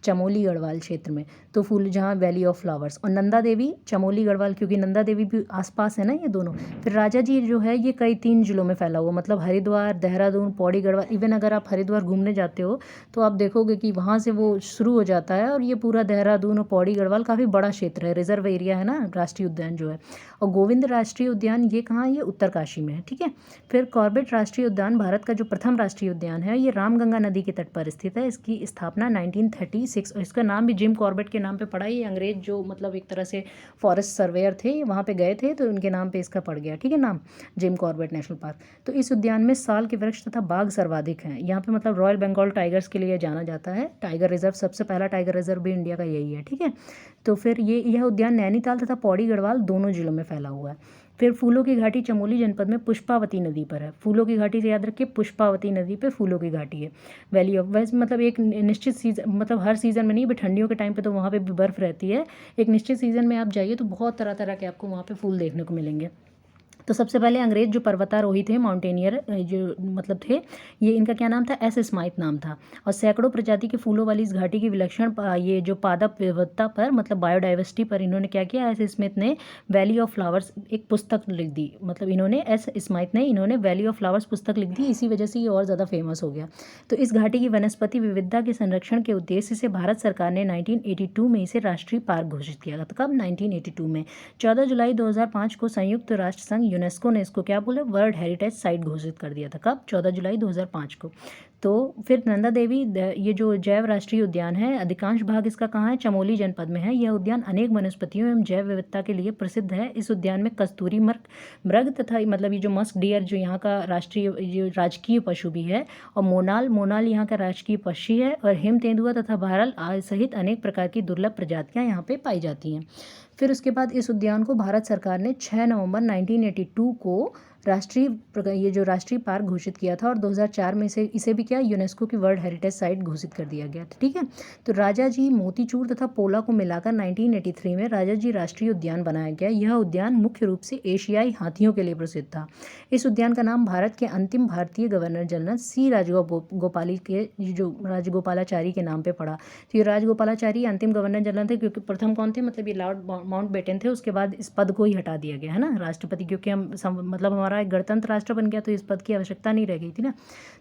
चमोली गढ़वाल क्षेत्र में। तो फूल जहाँ वैली ऑफ फ्लावर्स। और नंदा देवी चमोली गढ़वाल, क्योंकि नंदा देवी भी आसपास है ना ये दोनों। फिर राजा जी जो है ये कई 3 जिलों में फैला हुआ, मतलब हरिद्वार, देहरादून, पौड़ी गढ़वाल। इवन अगर आप हरिद्वार घूमने जाते हो तो आप देखोगे कि वहाँ से वो शुरू हो जाता है और ये पूरा देहरादून और पौड़ी गढ़वाल काफ़ी बड़ा क्षेत्र है, रिजर्व एरिया है ना, राष्ट्रीय उद्यान जो है। और गोविंद राष्ट्रीय उद्यान ये कहाँ है? ये उत्तरकाशी में है, ठीक है। फिर कॉर्बेट राष्ट्रीय उद्यान भारत का जो प्रथम राष्ट्रीय उद्यान है, ये रामगंगा नदी के तट पर स्थित है। इसकी स्थापना 1936, और इसका नाम भी जिम कॉर्बेट के नाम पे पड़ा। ये अंग्रेज जो मतलब एक तरह से फॉरेस्ट सर्वेयर थे, वहाँ पे गए थे तो उनके नाम पे इसका पड़ गया, ठीक है, नाम जिम कॉर्बेट नेशनल पार्क। तो इस उद्यान में साल के वृक्ष तथा बाघ सर्वाधिक हैं। यहाँ पे मतलब रॉयल बंगाल टाइगर्स के लिए जाना जाता है। टाइगर रिजर्व, सबसे पहला टाइगर रिजर्व भी इंडिया का यही है, ठीक है। तो फिर यह उद्यान नैनीताल तथा पौड़ी गढ़वाल दोनों जिलों में फैला हुआ है। फिर फूलों की घाटी चमोली जनपद में पुष्पावती नदी पर है। फूलों की घाटी से याद रखिए, पुष्पावती नदी पे फूलों की घाटी है। वैली ऑफ, वैसे मतलब एक निश्चित सीजन, मतलब हर सीज़न में नहीं, बट ठंडियों के टाइम पे तो वहाँ पे भी बर्फ़ रहती है। एक निश्चित सीज़न में आप जाइए तो बहुत तरह तरह के आपको वहाँ पे फूल देखने को मिलेंगे। तो सबसे पहले अंग्रेज जो पर्वतारोही थे, माउंटेनियर जो मतलब थे, ये इनका क्या नाम था? एस स्माइथ नाम था। और सैकड़ों प्रजाति के फूलों वाली इस घाटी की विलक्षण ये जो पादप विविधता पर, मतलब बायोडाइवर्सिटी पर इन्होंने क्या किया? एस स्मिथ ने वैली ऑफ फ्लावर्स एक पुस्तक लिख दी। मतलब इन्होंने इन्होंने वैली ऑफ फ्लावर्स पुस्तक लिख दी, इसी वजह से ये और ज़्यादा फेमस हो गया। तो इस घाटी की वनस्पति विविधता के संरक्षण के उद्देश्य से भारत सरकार ने 1982 में इसे राष्ट्रीय पार्क घोषित किया था। कब? 1982 में। 14 जुलाई 2005 को संयुक्त राष्ट्र संघ यूनेस्को ने इसको क्या बोले? वर्ल्ड हेरिटेज साइट घोषित कर दिया था। कब? 14 जुलाई 2005 को। तो फिर नंदा देवी, ये जो जैव राष्ट्रीय उद्यान है, अधिकांश भाग इसका कहाँ है? चमोली जनपद में है। यह उद्यान अनेक वनस्पतियों एवं जैव विविधता के लिए प्रसिद्ध है। इस उद्यान में कस्तूरी मृग तथा मतलब ये जो मस्क डियर जो यहाँ का राष्ट्रीय जो राजकीय पशु भी है, और मोनाल यहाँ का राजकीय पक्षी है, और हिम तेंदुआ तथा भारल सहित अनेक प्रकार की दुर्लभ प्रजातियाँ यहाँ पे पाई जाती हैं। फिर उसके बाद इस उद्यान को भारत सरकार ने 6 नवंबर 1982 को ये जो राष्ट्रीय पार्क घोषित किया था, और 2004 में इसे भी क्या? यूनेस्को की वर्ल्ड हेरिटेज साइट घोषित कर दिया गया था, ठीक है। तो राजा जी, मोतीचूर तथा पोला को मिलाकर 1983 में राजा जी राष्ट्रीय उद्यान बनाया गया। यह उद्यान मुख्य रूप से एशियाई हाथियों के लिए प्रसिद्ध था। इस उद्यान का नाम भारत के अंतिम भारतीय गवर्नर जनरल सी राजगोपाली के जो राजगोपालाचारी के नाम पे पड़ा। तो ये राजगोपालाचारी अंतिम गवर्नर जनरल थे, क्योंकि प्रथम कौन थे? मतलब ये लॉर्ड माउंटबेटन थे। उसके बाद इस पद को ही हटा दिया गया है ना, राष्ट्रपति, क्योंकि मतलब हमारा एक गणतंत्र राष्ट्र बन गया तो इस पद की आवश्यकता नहीं रह गई थी ना।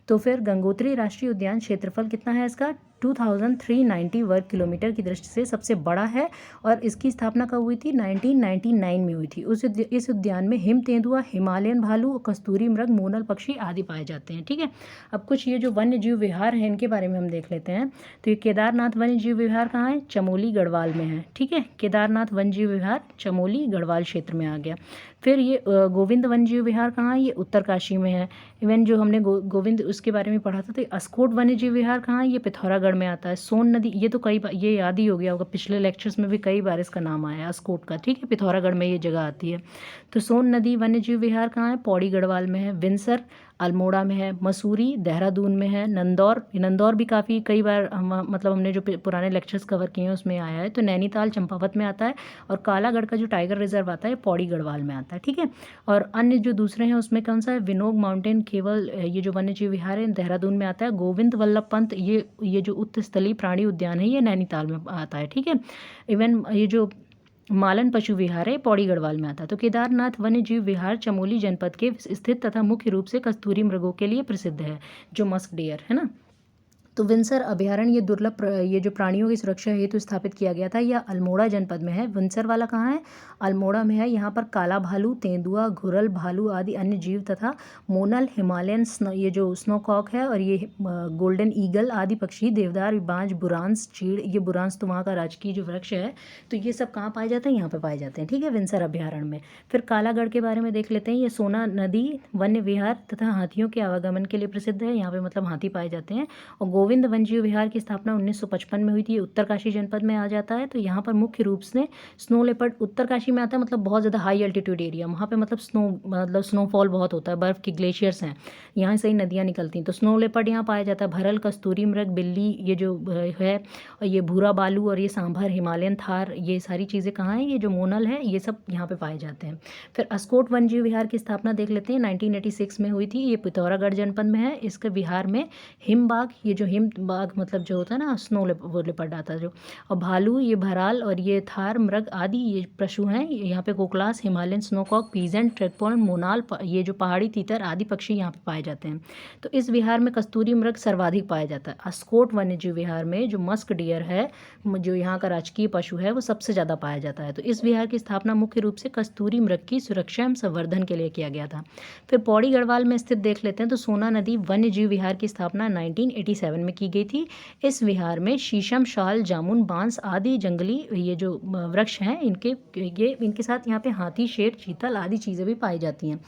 तो फिर गंगोत्री राष्ट्रीय उद्यान क्षेत्रफल कितना है इसका? 2390 वर्ग किलोमीटर की दृष्टि से सबसे बड़ा है, और इसकी स्थापना कब हुई थी? 1999 में हुई थी। इस उद्यान में हिम तेंदुआ, हिमालयन भालू, कस्तूरी मृग, मोनल पक्षी आदि पाए जाते हैं, ठीक है। अब कुछ ये जो वन्य जीव विहार है इनके बारे में हम देख लेते हैं। तो ये केदारनाथ वन्य जीव विहार कहाँ है? चमोली गढ़वाल में है, ठीक है। केदारनाथ वन्य जीव विहार चमोली गढ़वाल क्षेत्र में आ गया। फिर ये गोविंद वन्य जीव विहार कहाँ है? ये उत्तरकाशी में है। इवन जो हमने गोविंद उसके बारे में पढ़ा था, तो अस्कोट वन्य जीव विहार कहाँ है? ये पिथौरागढ़ में आता है। सोन नदी, ये तो कई बार ये याद ही हो गया होगा, पिछले लेक्चर्स में भी कई बार इसका नाम आया है अस्कोट का, ठीक है। पिथौरागढ़ में ये जगह आती है। तो सोन नदी वन्य जीव विहार कहाँ है? पौड़ी गढ़वाल में है। विंसर अल्मोड़ा में है, मसूरी देहरादून में है, नंदौर भी काफ़ी कई बार मतलब हमने जो पुराने लेक्चर्स कवर किए हैं उसमें आया है। तो नैनीताल चंपावत में आता है, और कालागढ़ का जो टाइगर रिजर्व आता है पौड़ी गढ़वाल में आता है, ठीक है। और अन्य जो दूसरे हैं उसमें कौन सा है, विनोग माउंटेन केवल ये जो वन्य जीव विहार है देहरादून में आता है। गोविंद वल्लभ पंत ये जो उच्च स्थलीय प्राणी उद्यान है ये नैनीताल में आता है, ठीक है। इवन ये जो मालन पशु विहार है पौड़ी गढ़वाल में आता है। तो केदारनाथ वन्य जीव विहार चमोली जनपद के स्थित तथा मुख्य रूप से कस्तूरी मृगों के लिए प्रसिद्ध है, जो मस्क डियर है ना। तो विंसर अभयारण्य ये दुर्लभ ये जो प्राणियों की सुरक्षा हेतु स्थापित किया गया था, यह अल्मोड़ा जनपद में है। विंसर वाला कहाँ है, अल्मोड़ा में है। यहाँ पर काला भालू, तेंदुआ, घुरल भालू आदि अन्य जीव तथा मोनल, हिमालयन ये जो स्नोकॉक है, और ये गोल्डन ईगल आदि पक्षी, देवदार, बाज, बुरांस, चीड़, ये बुरांस तो वहाँ का राजकीय जो वृक्ष है, तो ये सब कहाँ पाए जाते हैं, यहाँ पे पाए जाते हैं, ठीक है, विंसर अभयारण्य में। फिर कालागढ़ के बारे में देख लेते हैं। ये सोना नदी वन्य विहार तथा हाथियों के आवागमन के लिए प्रसिद्ध है। यहाँ पे मतलब हाथी पाए जाते हैं। और गोविंद वन्यजीव विहार की स्थापना 1955 में हुई थी। ये उत्तरकाशी जनपद में आ जाता है। तो यहाँ पर मुख्य रूप से स्नो लेपर्ड, उत्तरकाशी में आता है, मतलब बहुत ज़्यादा हाई एल्टीट्यूड एरिया, वहाँ पे मतलब स्नोफॉल बहुत होता है, बर्फ़ की ग्लेशियर्स हैं, यहाँ से ही नदियाँ निकलती हैं। तो स्नो लेपर्ड यहाँ पाया जाता है। भरल, कस्तूरी मृग, बिल्ली, ये जो है, और ये भूरा बालू, और ये सांभर, हिमालयन थार, ये सारी चीज़ें कहाँ हैं, ये जो मोनल है, ये सब यहाँ पे पाए जाते हैं। फिर अस्कोट वन्यजीव विहार की स्थापना देख लेते हैं, 1986 में हुई थी। ये पिथौरागढ़ जनपद में है। इसके विहार में हिमबाग, ये जो हिमबाग मतलब जो होता है ना, स्नो लेपर्ड आता है जो, और भालू, ये भराल, और ये थार मृग आदि ये पशु हैं। यहाँ पे कोकलास, हिमालयन स्नोकॉक, पीजेंट, ट्रेकपॉन, मोनाल, ये जो पहाड़ी तीतर आदि पक्षी यहाँ पे पाए जाते हैं। तो इस विहार में कस्तूरी मृग सर्वाधिक पाया जाता है। अस्कोट वन्यजीव विहार में जो मस्क डियर है, जो यहाँ का राजकीय पशु है, वो सबसे ज़्यादा पाया जाता है। तो इस विहार की स्थापना मुख्य रूप से कस्तूरी मृग की सुरक्षा एवं संवर्धन के लिए किया गया था। फिर पौड़ी गढ़वाल में स्थित देख लेते हैं। तो सोना नदी वन्य जीव विहार की स्थापना 1987 में की गई थी। इस विहार में शीशम, शाल, जामुन, बांस आदि जंगली ये जो वृक्ष हैं, इनके साथ यहाँ पे हाथी, शेर, चीतल आदि चीज़ें भी पाई जाती हैं।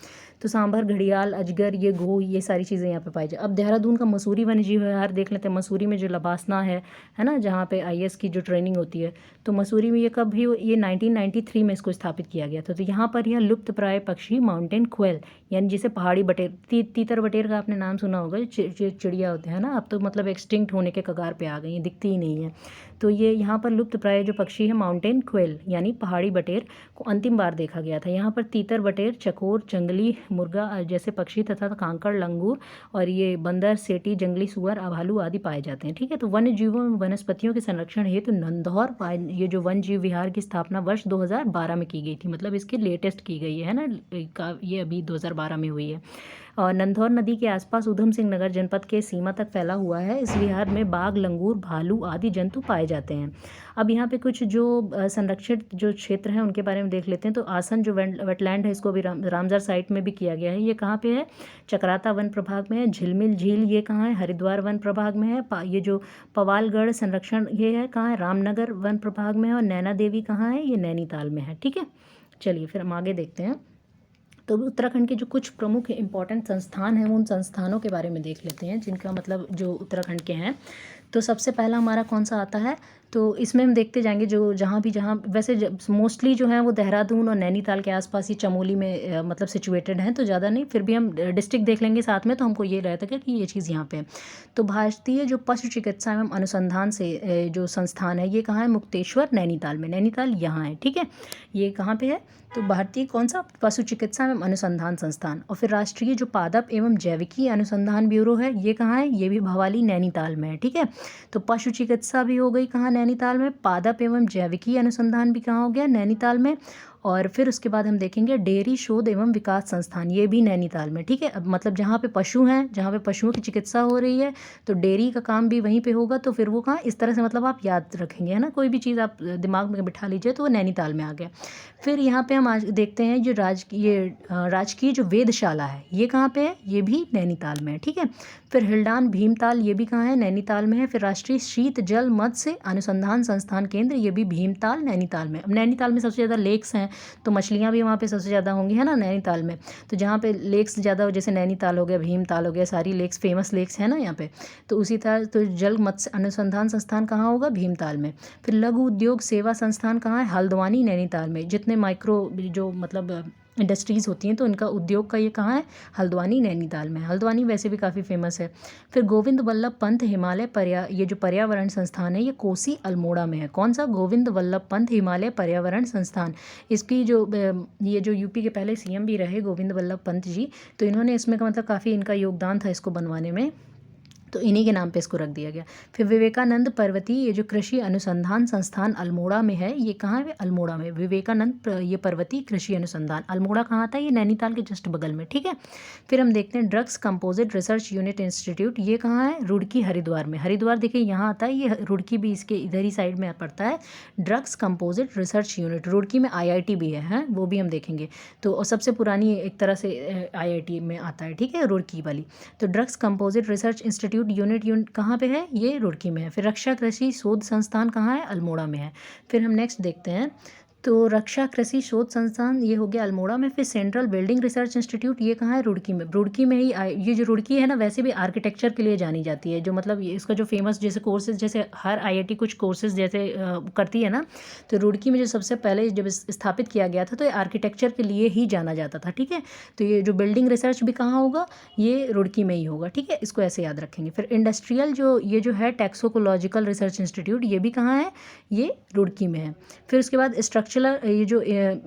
तो सांभर, घड़ियाल, अजगर, ये घो, ये सारी चीज़ें यहाँ पे पाई जाती। अब देहरादून का मसूरी वन्य जीव विहार देख लेते हैं। मसूरी में जो लबासना है ना, जहाँ पे IAS की जो ट्रेनिंग होती है, तो मसूरी में ये कब भी, ये 1993 में इसको स्थापित किया गया था। तो यहाँ पर यह लुप्त प्राय पक्षी माउंटेन क्वेल, यानी जिसे पहाड़ी बटेर, तीतर बटेर का आपने नाम सुना होगा, चिड़िया होते हैं ना, अब तो मतलब एक्सटिंक्ट होने के कगार पे आ गई हैं, दिखती ही नहीं है। तो ये यहाँ पर लुप्त प्राय जो पक्षी है माउंटेन क्वेल यानी पहाड़ी बटेर को अंतिम बार देखा गया था। यहाँ पर तीतर बटेर, चकोर, जंगली मुर्गा जैसे पक्षी तथा कांकड़, लंगूर, और ये बंदर, सेटी, जंगली सुअर, भालू आदि पाए जाते हैं, ठीक है। तो वन्य जीवों एवं वनस्पतियों के संरक्षण हेतु नंदौर ये जो वन जीव विहार की स्थापना वर्ष 2012 में की गई थी, मतलब इसकी लेटेस्ट की गई है ना, ये अभी 2012 में हुई है। और नंदौर नदी के आसपास उधम सिंह नगर जनपद के सीमा तक फैला हुआ है। इस विहार में बाघ, लंगूर, भालू आदि जंतु पाए जाते हैं। अब यहाँ पे कुछ जो संरक्षित जो क्षेत्र हैं उनके बारे में देख लेते हैं। तो आसन जो वेटलैंड है, इसको भी रामसर साइट में भी किया गया है। ये कहाँ पे है, चक्राता वन प्रभाग में है। झिलमिल झील ये कहाँ है, हरिद्वार वन प्रभाग में है। ये जो पवालगढ़ संरक्षण ये है कहाँ है, रामनगर वन प्रभाग में है। और नैना देवी कहाँ है, ये नैनीताल में है, ठीक है। चलिए फिर हम आगे देखते हैं। तो उत्तराखंड के जो कुछ प्रमुख इंपॉर्टेंट संस्थान हैं, उन संस्थानों के बारे में देख लेते हैं, जिनका मतलब जो उत्तराखंड के हैं। तो सबसे पहला हमारा कौन सा आता है, तो इसमें हम देखते जाएंगे जो जहाँ वैसे मोस्टली जो है वो देहरादून और नैनीताल के आसपास ही, चमोली में मतलब सिचुएटेड हैं, तो ज़्यादा नहीं, फिर भी हम डिस्ट्रिक्ट देख लेंगे साथ में, तो हमको ये रहता है कि ये चीज़ यहाँ पे है। तो भारतीय जो पशु चिकित्सा एवं अनुसंधान से जो संस्थान है, ये कहाँ है, मुक्तेश्वर, नैनीताल में। नैनीताल यहाँ है, ठीक है। ये कहाँ पे है, तो भारतीय कौन सा, पशु चिकित्सा एवं अनुसंधान संस्थान। और फिर राष्ट्रीय जो पादप एवं जैविकी अनुसंधान ब्यूरो है, ये कहाँ है, ये भी भवाली, नैनीताल में है, ठीक है। तो पशु चिकित्सा भी हो गई कहाँ, नैनीताल में। पादप एवं जैविकी अनुसंधान भी कहाँ हो गया, नैनीताल में। और फिर उसके बाद हम देखेंगे डेयरी शोध एवं विकास संस्थान, ये भी नैनीताल में, ठीक है। अब मतलब जहाँ पे पशु हैं, जहाँ पे पशुओं की चिकित्सा हो रही है, तो डेयरी का काम भी वहीं पे होगा। तो फिर वो कहाँ, इस तरह से मतलब आप याद रखेंगे, है ना, कोई भी चीज़ आप दिमाग में बिठा लीजिए, तो वो नैनीताल में आ गया। फिर यहाँ पे हम आज देखते हैं जो राजकीय जो वेधशाला है, ये कहाँ पे है, ये भी नैनीताल में है, ठीक है। फिर हिल्डान भीमताल, ये भी कहाँ है, नैनीताल में है। फिर राष्ट्रीय शीत जल मत्स्य अनुसंधान संस्थान केंद्र, ये भी भीमताल, नैनीताल में। अब नैनीताल में सबसे ज़्यादा लेक्स हैं, तो मछलियाँ भी वहाँ पे सबसे ज़्यादा होंगी, है ना, नैनीताल में। तो जहाँ पे लेक्स ज़्यादा हो, जैसे नैनीताल हो गया, भीमताल हो गया, सारी लेक्स फेमस लेक्स हैं ना यहाँ पे। तो उसी तरह तो जल मत्स्य अनुसंधान संस्थान कहाँ होगा, भीमताल में। फिर लघु उद्योग सेवा संस्थान कहाँ है, हल्द्वानी, नैनीताल में। जितने माइक्रो जो मतलब इंडस्ट्रीज़ होती हैं, तो इनका उद्योग का ये कहाँ है, हल्द्वानी नैनीताल में। हल्द्वानी वैसे भी काफ़ी फेमस है। फिर गोविंद वल्लभ पंत हिमालय ये जो पर्यावरण संस्थान है ये कोसी अल्मोड़ा में है। कौन सा, गोविंद वल्लभ पंत हिमालय पर्यावरण संस्थान। इसकी जो ये जो यूपी के पहले सीएम भी रहे गोविंद वल्लभ पंत जी, तो इन्होंने इसमें का मतलब काफ़ी इनका योगदान था इसको बनवाने में, तो इन्हीं के नाम पे इसको रख दिया गया। फिर विवेकानंद पर्वतीय ये जो कृषि अनुसंधान संस्थान अल्मोड़ा में है, ये कहाँ है, अल्मोड़ा में। विवेकानंद ये पर्वतीय कृषि अनुसंधान, अल्मोड़ा कहाँ आता है, ये नैनीताल के जस्ट बगल में, ठीक है। फिर हम देखते हैं drugs composite research unit institute, ये कहाँ है, रुड़की हरिद्वार में। हरिद्वार देखिए यहाँ आता है, ये रुड़की भी इसके इधर ही साइड में पड़ता है। Drugs composite research unit, Roorkee में IIT भी है, वो भी हम देखेंगे। तो सबसे पुरानी एक तरह से IIT में आता है, ठीक है, रुड़की वाली। तो drugs composite research institute unit कहाँ पे है, ये रुड़की में है। फिर रक्षा कृषि शोध संस्थान कहाँ है, अल्मोड़ा में है। फिर हम नेक्स्ट देखते हैं, तो रक्षा कृषि शोध संस्थान ये हो गया अल्मोड़ा में। फिर सेंट्रल बिल्डिंग रिसर्च इंस्टीट्यूट ये कहाँ है, रुड़की में। रुड़की में ही ये जो रुड़की है ना, वैसे भी आर्किटेक्चर के लिए जानी जाती है, जो मतलब इसका जो फेमस जैसे कोर्सेज, जैसे हर IIT कुछ कोर्सेज जैसे करती है ना, तो रुड़की में जो सबसे पहले जब स्थापित किया गया था तो ये आर्किटेक्चर के लिए ही जाना जाता था, ठीक है। तो ये जो बिल्डिंग रिसर्च भी कहाँ होगा, ये रुड़की में ही होगा, ठीक है, इसको ऐसे याद रखेंगे। फिर इंडस्ट्रियल ये जो है टैक्सोकोलॉजिकल रिसर्च इंस्टीट्यूट, ये भी कहाँ है, ये रुड़की में है। फिर उसके बाद ये जो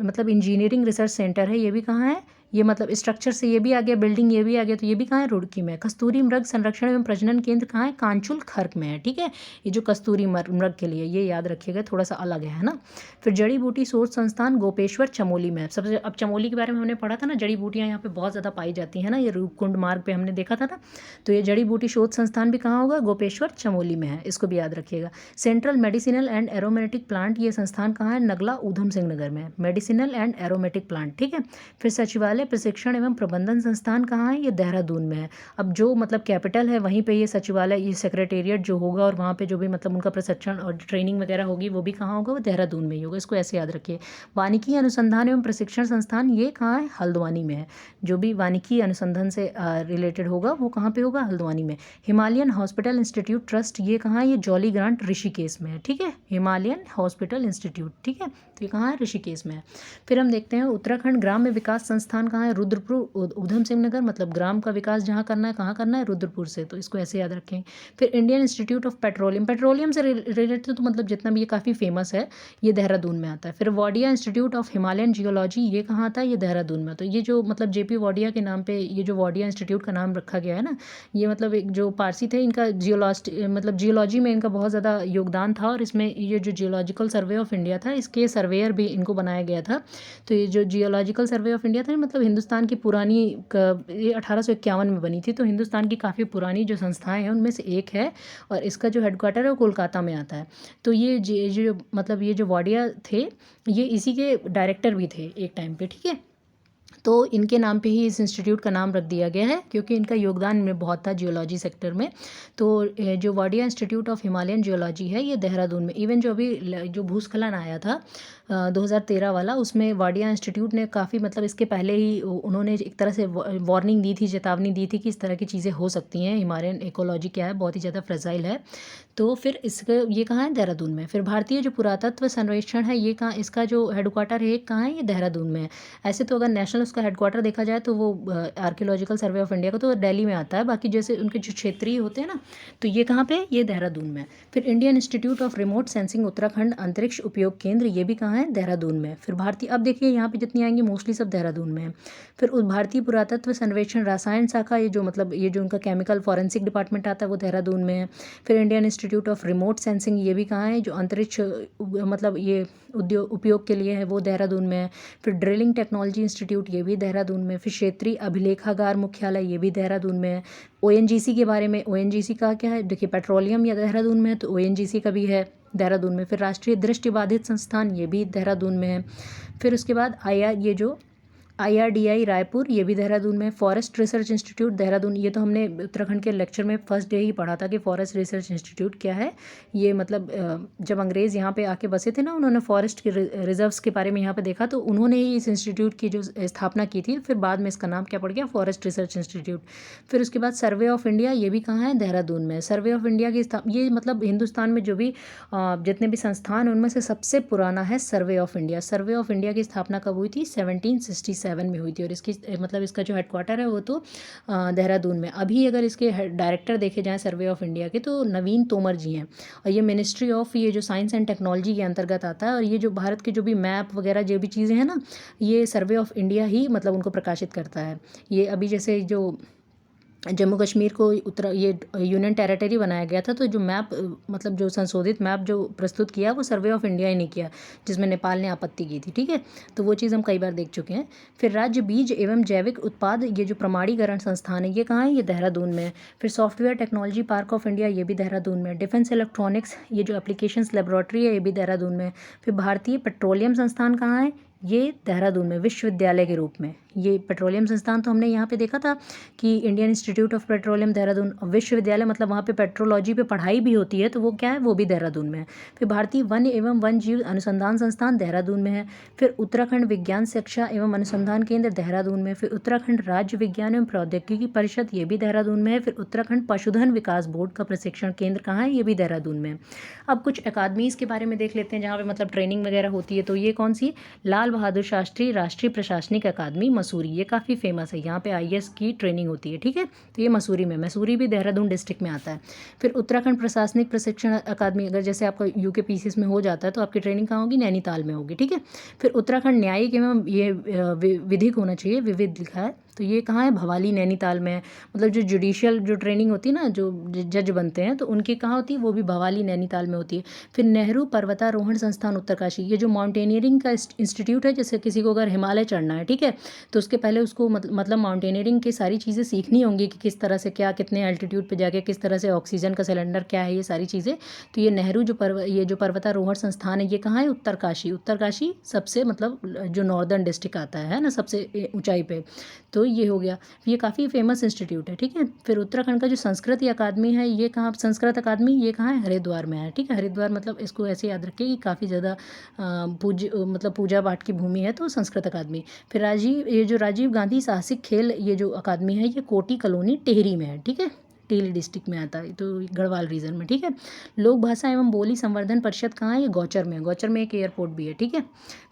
मतलब इंजीनियरिंग रिसर्च सेंटर है, ये भी कहाँ है, ये मतलब स्ट्रक्चर से ये भी आ गया, बिल्डिंग ये भी आ गया, तो ये भी कहाँ है, रुड़की में। कस्तूरी मृग संरक्षण एवं प्रजनन केंद्र कहाँ है, कांचुल खर्क में है, ठीक है। ये जो कस्तूरी मृग के लिए, ये याद रखिएगा, थोड़ा सा अलग है ना। फिर जड़ी बूटी शोध संस्थान गोपेश्वर चमोली में है। सबसे अब चमोली के बारे में हमने पढ़ा था ना, जड़ी बूटियाँ यहाँ पे बहुत ज़्यादा पाई जाती हैं ना, ये रूपकुंड मार्ग पे हमने देखा था ना। तो ये जड़ी बूटी शोध संस्थान भी कहाँ होगा, गोपेश्वर चमोली में है, इसको भी याद रखिएगा। Central medicinal and aromatic plant, ये संस्थान कहाँ है, नगला ऊधम सिंह नगर में, मेडिसिनल एंड एरोमेटिक प्लांट, ठीक है। फिर सचिवालय प्रशिक्षण एवं प्रबंधन संस्थान कहाँ है, ये देहरादून में है। अब जो मतलब कैपिटल है वहीं पे ये सचिवालय, ये सेक्रेटेरिएट जो होगा और वहाँ पे जो भी मतलब उनका प्रशिक्षण और ट्रेनिंग वगैरह होगी वो भी कहाँ होगा, वो देहरादून में ही होगा, इसको ऐसे याद रखिए। वानिकी अनुसंधान एवं प्रशिक्षण संस्थान ये कहाँ है, हल्द्वानी में है। जो भी वानिकी अनुसंधान से रिलेटेड होगा वो कहाँ पे होगा, हल्द्वानी में। हिमालयन हॉस्पिटल इंस्टीट्यूट ट्रस्ट, ये कहाँ है, ये जॉली ग्रांट ऋषिकेश में है, ठीक है। हिमालयन हॉस्पिटल इंस्टीट्यूट, ठीक है, तो ये कहाँ है, ऋषिकेश में है। फिर हम देखते हैं उत्तराखंड ग्राम्य विकास संस्थान कहाँ है, रुद्रपुर ऊधम सिंह नगर, मतलब ग्राम का विकास जहाँ करना है, कहाँ करना है, रुद्रपुर से, तो इसको ऐसे याद रखें। फिर इंडियन इंस्टीट्यूट ऑफ पेट्रोलियम से रिलेटेड तो मतलब जितना भी ये काफ़ी फेमस है, ये देहरादून में आता है। फिर Wadia institute of Himalayan geology, ये कहाँ आता है, ये देहरादून में। तो ये जो मतलब JP वाडिया के नाम पे ये जो वाडिया इंस्टीट्यूट का नाम रखा गया है ना, ये मतलब एक जो पारसी थे, इनका जियोलॉजी में इनका बहुत ज़्यादा योगदान था, और इसमें ये जो जियोलॉजिकल सर्वे ऑफ इंडिया था, इसके सर्वेयर भी इनको बनाया गया था। तो ये जो जियोलॉजिकल सर्वे ऑफ इंडिया था, मतलब हिंदुस्तान की पुरानी ये 1851 में बनी थी, तो हिंदुस्तान की काफ़ी पुरानी जो संस्थाएं हैं उनमें से एक है, और इसका जो हेडक्वार्टर है वो कोलकाता में आता है। तो ये जो मतलब ये जो वाडिया थे, ये इसी के डायरेक्टर भी थे एक टाइम पे, ठीक है। तो इनके नाम पे ही इस इंस्टीट्यूट का नाम रख दिया गया है, क्योंकि इनका योगदान में बहुत था जियोलॉजी सेक्टर में। तो जो Wadia institute of Himalayan geology है, ये देहरादून में। इवन जो अभी जो भूस्खलन आया था 2013 वाला, उसमें वाडिया इंस्टीट्यूट ने काफ़ी मतलब इसके पहले ही उन्होंने एक तरह से वार्निंग दी थी, चेतावनी दी थी कि इस तरह की चीज़ें हो सकती हैं, हिमालयन इकोलॉजी क्या है, बहुत ही ज़्यादा फ्रेजाइल है। तो फिर इसका ये कहाँ है, देहरादून में। फिर भारतीय जो पुरातत्व सर्वेक्षण है, ये कहाँ, इसका जो हेडक्वार्टर है कहाँ है, ये देहरादून में है। ऐसे तो अगर नेशनल उसका हेडक्वार्टर देखा जाए तो वो आर्कियोलॉजिकल सर्वे ऑफ इंडिया का तो दिल्ली में आता है, बाकी जैसे उनके जो क्षेत्रीय होते हैं ना, तो ये कहाँ पे, ये देहरादून में। फिर Indian institute of remote sensing Uttarakhand अंतरिक्ष उपयोग केंद्र, ये भी कहाँ है, देहरादून में। फिर भारतीय, अब देखिए यहाँ पे जितनी आएंगी मोस्टली सब देहरादून में है। फिर भारतीय पुरातत्व सर्वेक्षण रसायन शाखा, ये जो मतलब ये जो उनका केमिकल फॉरेंसिक डिपार्टमेंट आता है वो देहरादून में है। फिर Indian institute of remote sensing, ये भी कहाँ है, जो अंतरिक्ष मतलब ये उपयोग के लिए है, वो देहरादून में है। फिर ड्रिलिंग टेक्नोलॉजी इंस्टीट्यूट, ये भी देहरादून में। फिर क्षेत्रीय अभिलेखागार मुख्यालय, ये भी देहरादून में है। ONGC के बारे में, ONGC का क्या है, देखिए पेट्रोलियम या देहरादून में है, तो ONGC का भी है देहरादून में। फिर राष्ट्रीय दृष्टिबाधित संस्थान, ये भी देहरादून में है। फिर उसके बाद ये जो IRDI रायपुर, ये भी देहरादून में। फॉरेस्ट रिसर्च इंस्टीट्यूट देहरादून, ये तो हमने उत्तराखंड के लेक्चर में फर्स्ट डे ही पढ़ा था कि फॉरेस्ट रिसर्च इंस्टीट्यूट क्या है। ये मतलब जब अंग्रेज़ यहाँ पे आके बसे थे ना, उन्होंने फॉरेस्ट के रिजर्व्स के बारे में यहाँ पे देखा, तो उन्होंने ही इस इंस्टीट्यूट की जो स्थापना की थी। फिर बाद में इसका नाम क्या पड़ गया, फॉरेस्ट रिसर्च इंस्टीट्यूट। फिर उसके बाद सर्वे ऑफ इंडिया, ये भी कहाँ है, देहरादून में। सर्वे ऑफ इंडिया की ये मतलब हिंदुस्तान में जो भी जितने भी संस्थान, उनमें से सबसे पुराना है survey of India. Survey of India की स्थापना कब हुई थी, 1767 1947 में हुई थी और इसकी मतलब इसका जो हेडक्वार्टर है वो तो देहरादून में। अभी अगर इसके डायरेक्टर देखे जाएँ सर्वे ऑफ इंडिया के तो नवीन तोमर जी हैं और ये मिनिस्ट्री ऑफ ये जो साइंस एंड टेक्नोलॉजी के अंतर्गत आता है। और ये जो भारत के जो भी मैप वगैरह जो भी चीज़ें हैं ना, ये सर्वे ऑफ इंडिया ही मतलब उनको प्रकाशित करता है। ये अभी जैसे जो जम्मू कश्मीर को उत्तर ये यूनियन टेरिटरी बनाया गया था, तो जो मैप मतलब जो संशोधित मैप जो प्रस्तुत किया वो सर्वे ऑफ इंडिया ही नहीं किया, जिसमें नेपाल ने आपत्ति की थी। ठीक है, तो वो चीज़ हम कई बार देख चुके हैं। फिर राज्य बीज एवं जैविक उत्पाद ये जो प्रमाणीकरण संस्थान है ये कहाँ है, ये देहरादून में है। फिर software technology park of India ये भी देहरादून में है। डिफेंस इलेक्ट्रॉनिक्स ये जो एप्लीकेशंस लेबोरेटरी है ये भी देहरादून में है। फिर भारतीय पेट्रोलियम संस्थान कहाँ है, ये देहरादून में विश्वविद्यालय के रूप में। ये पेट्रोलियम संस्थान तो हमने यहाँ पे देखा था कि Indian institute of petroleum Dehradun, विश्वविद्यालय मतलब वहाँ पे पेट्रोलॉजी पे पढ़ाई भी होती है, तो वो क्या है, वो भी देहरादून में है। फिर भारतीय वन एवं वन जीव अनुसंधान संस्थान देहरादून में है। फिर उत्तराखंड विज्ञान शिक्षा एवं अनुसंधान केंद्र देहरादून में। फिर उत्तराखंड राज्य विज्ञान एवं प्रौद्योगिकी परिषद ये भी देहरादून में है। फिर उत्तराखंड पशुधन विकास बोर्ड का प्रशिक्षण केंद्र कहाँ है, ये भी देहरादून में है। अब कुछ अकादमीज़ के बारे में देख लेते हैं जहाँ पे मतलब ट्रेनिंग वगैरह होती है। तो ये कौन सी, लाल बहादुर शास्त्री राष्ट्रीय प्रशासनिक अकादमी मसूरी, ये काफ़ी फेमस है, यहाँ पे आईएएस की ट्रेनिंग होती है। ठीक है, तो ये मसूरी में, मसूरी भी देहरादून डिस्ट्रिक्ट में आता है। फिर उत्तराखंड प्रशासनिक प्रशिक्षण अकादमी, अगर जैसे आपका यूकेपीसीएस में हो जाता है तो आपकी ट्रेनिंग कहाँ होगी, नैनीताल में होगी। ठीक है, फिर उत्तराखंड न्यायिक एवं ये विधिक होना चाहिए, विविध लिखा है, तो ये कहाँ है, भवाली नैनीताल में है। मतलब जो जुडिशियल जो ट्रेनिंग होती है ना, जो जज बनते हैं तो उनकी कहाँ होती है, वो भी भवाली नैनीताल में होती है। फिर नेहरू पर्वतारोहण संस्थान उत्तरकाशी, ये जो माउंटेनियरिंग का इंस्टीट्यूट है, जैसे किसी को अगर हिमालय चढ़ना है, ठीक है, तो उसके पहले उसको मतलब माउंटेनियरिंग की सारी चीज़ें सीखनी होंगी कि किस तरह से क्या, कितने एल्टीट्यूड पे जाके किस तरह से ऑक्सीजन का सिलेंडर क्या है, ये सारी चीज़ें। तो ये नेहरू ये जो पर्वतारोहण संस्थान है ये कहाँ है, उत्तरकाशी। उत्तरकाशी सबसे मतलब जो नॉर्दर्न डिस्ट्रिक्ट आता है ना, सबसे ऊंचाई पे, तो ये हो गया। ये काफ़ी फेमस इंस्टीट्यूट है। ठीक है, फिर उत्तराखंड का जो संस्कृत अकादमी है ये कहाँ, संस्कृत अकादमी ये कहाँ है, हरिद्वार में है। ठीक है, हरिद्वार मतलब इसको ऐसे याद रखिए कि काफ़ी ज़्यादा पूजा पाठ की भूमि है, तो संस्कृत अकादमी। फिर ये जो राजीव गांधी साहसिक खेल ये जो अकादमी है ये कोटी कॉलोनी टिहरी में है। ठीक है, टिहरी डिस्ट्रिक्ट में आता है, तो गढ़वाल रीजन में। ठीक है, लोक भाषा एवं बोली संवर्धन परिषद कहाँ है, ये गौचर में, गौचर में एक एयरपोर्ट भी है। ठीक है,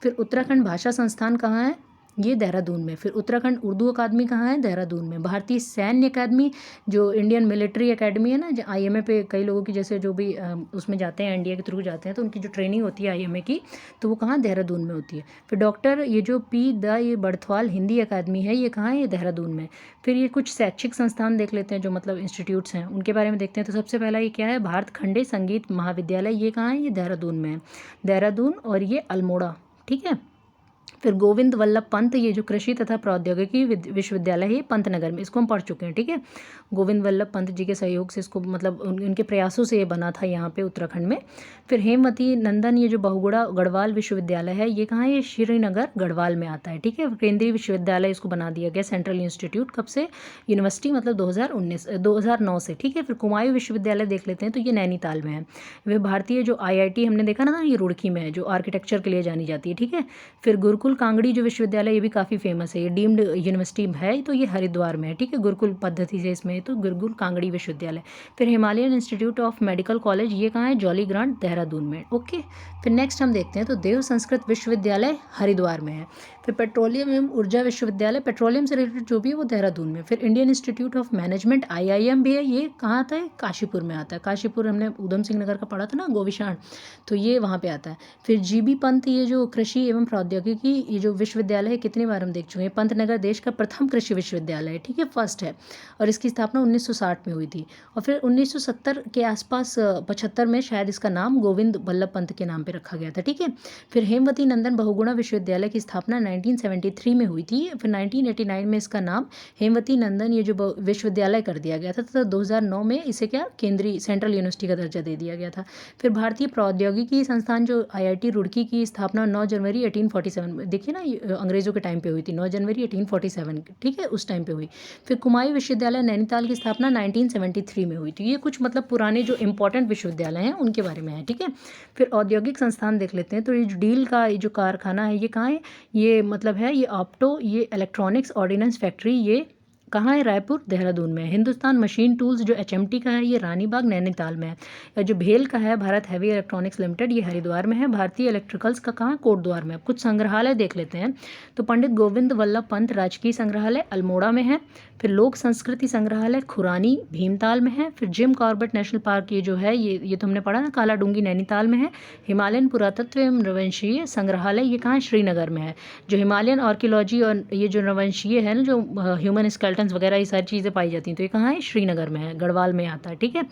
फिर उत्तराखंड भाषा संस्थान कहाँ है, ये देहरादून में। फिर उत्तराखंड उर्दू अकादमी कहाँ है, देहरादून में। भारतीय सैन्य अकादमी जो इंडियन मिलिट्री एकेडमी है ना, जो आईएमए पे कई लोगों की जैसे जो भी उसमें जाते हैं, इंडिया के थ्रू जाते हैं, तो उनकी जो ट्रेनिंग होती है आईएमए की, तो वो कहाँ, देहरादून में होती है। फिर डॉक्टर ये जो ये बड़थवाल हिंदी अकादमी है ये कहाँ है, ये देहरादून में। फिर ये कुछ शैक्षिक संस्थान देख लेते हैं जो मतलब इंस्टीट्यूट्स हैं, उनके बारे में देखते हैं। तो सबसे पहला ये क्या है, भारत खंडे संगीत महाविद्यालय, ये कहाँ है, ये देहरादून में है, देहरादून। और ये अल्मोड़ा। ठीक है, फिर गोविंद वल्लभ पंत ये जो कृषि तथा प्रौद्योगिकी विश्वविद्यालय है पंतनगर में, इसको हम पढ़ चुके हैं। ठीक है, गोविंद वल्लभ पंत जी के सहयोग से इसको मतलब उनके प्रयासों से ये बना था यहाँ पे उत्तराखंड में। फिर हेमवती नंदन ये जो बहुगुणा गढ़वाल विश्वविद्यालय है ये कहाँ है, ये श्रीनगर गढ़वाल में आता है। ठीक है, केंद्रीय विश्वविद्यालय इसको बना दिया गया, सेंट्रल इंस्टीट्यूट, कब से, यूनिवर्सिटी मतलब 2009 से। ठीक है, फिर कुमायूं विश्वविद्यालय देख लेते हैं, तो ये नैनीताल में है। वे भारतीय जो IIT हमने देखा ना, ये रुड़की में है, जो आर्किटेक्चर के लिए जानी जाती है। ठीक है, फिर गुरुकुल कांगड़ी जो विश्वविद्यालय ये भी काफ़ी फेमस है, ये डीम्ड यूनिवर्सिटी है, तो ये हरिद्वार में है। ठीक है, गुरुकुल पद्धति से इसमें, तो गुरुकुल कांगड़ी विश्वविद्यालय। फिर Himalayan institute of medical college ये कहाँ है, जॉली ग्रांट देहरादून में। ओके, फिर नेक्स्ट हम देखते हैं, तो देव संस्कृत विश्वविद्यालय हरिद्वार में है। फिर पेट्रोलियम एवं ऊर्जा विश्वविद्यालय, पेट्रोलियम से रिलेटेड जो भी है वो देहरादून में। फिर Indian institute of management IIM भी है, ये कहाँ आता है, काशीपुर में आता है। काशीपुर हमने उधम सिंह नगर का पढ़ा था ना, गोविशाण, तो ये वहाँ पे आता है। फिर GB पंत ये जो कृषि एवं प्रौद्योगिकी ये जो विश्वविद्यालय है, कितनी बार हम देख चुके हैं, पंतनगर देश का प्रथम कृषि विश्वविद्यालय है। ठीक है, फर्स्ट है, और इसकी स्थापना 1960 में हुई थी। और फिर 1970 के आसपास 75 में शायद इसका नाम गोविंद वल्लभ पंत के नाम पे रखा गया था। ठीक है, फिर हेमवती नंदन बहुगुणा विश्वविद्यालय की स्थापना 1973 में हुई थी। फिर 1989 में इसका नाम हेमवती नंदन ये जो विश्वविद्यालय कर दिया गया था, तथा 2009 में इसे क्या, केंद्रीय सेंट्रल यूनिवर्सिटी का दर्जा दे दिया गया था। फिर भारतीय प्रौद्योगिकी संस्थान जो IIT रुड़की की स्थापना 9 जनवरी 1847 में, देखिए ना, अंग्रेजों के टाइम पे हुई थी, 9 जनवरी 1847। ठीक है, उस टाइम पे हुई। फिर कुमायूं विश्वविद्यालय नैनीताल की स्थापना 1973 में हुई थी। ये कुछ मतलब पुराने जो इंपॉर्टेंट विश्वविद्यालय हैं उनके बारे में है। ठीक है, फिर औद्योगिक संस्थान देख लेते हैं, तो ये डील का ये जो कारखाना है ये कहाँ है, ये मतलब है ये ऑप्टो, ये इलेक्ट्रॉनिक्स ऑर्डिनेंस फैक्ट्री, ये कहाँ है? रायपुर, देहरादून में है। हिंदुस्तान मशीन टूल्स जो एचएमटी का है ये रानीबाग, नैनीताल में है। जो भेल का है भारत हैवी इलेक्ट्रॉनिक्स लिमिटेड, ये हरिद्वार में है। भारतीय इलेक्ट्रिकल्स का कहाँ? कोटद्वार में। कुछ संग्रहालय देख लेते हैं। तो पंडित गोविंद वल्लभ पंत राजकीय संग्रहालय अल्मोड़ा में है। फिर लोक संस्कृति संग्रहालय खुरानी भीमताल में है। फिर जिम कॉर्बेट नेशनल पार्क ये जो है ये तो हमने पढ़ा ना, कालाडूंगी नैनीताल में है। हिमालयन पुरातत्व एवं नववंशीय संग्रहालय ये कहाँ है? श्रीनगर में है। जो हिमालयन आर्कियोलॉजी और ये जो नववंशीय है ना, जो ह्यूमन स्केल्टन्स वगैरह ये सारी चीज़ें पाई जाती हैं, तो ये कहाँ है? श्रीनगर में है, गढ़वाल में आता है। ठीक है।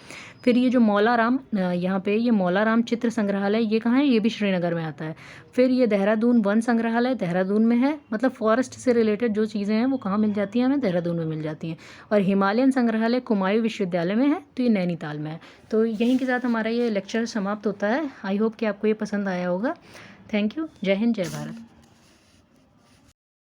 फिर ये जो मौलाराम यहाँ पे ये मौलाराम चित्र संग्रहालय ये कहाँ है? ये भी श्रीनगर में आता है। फिर ये देहरादून वन संग्रहालय देहरादून में है। मतलब फॉरेस्ट से रिलेटेड जो चीज़ें हैं वो कहाँ मिल जाती हैं? हमें देहरादून में मिल जाती हैं। और हिमालयन संग्रहालय कुमायूं विश्वविद्यालय में है, तो ये नैनीताल में है। तो यहीं के साथ हमारा ये लेक्चर समाप्त होता है। आई होप कि आपको ये पसंद आया होगा। Thank you. जय हिंद, जय भारत।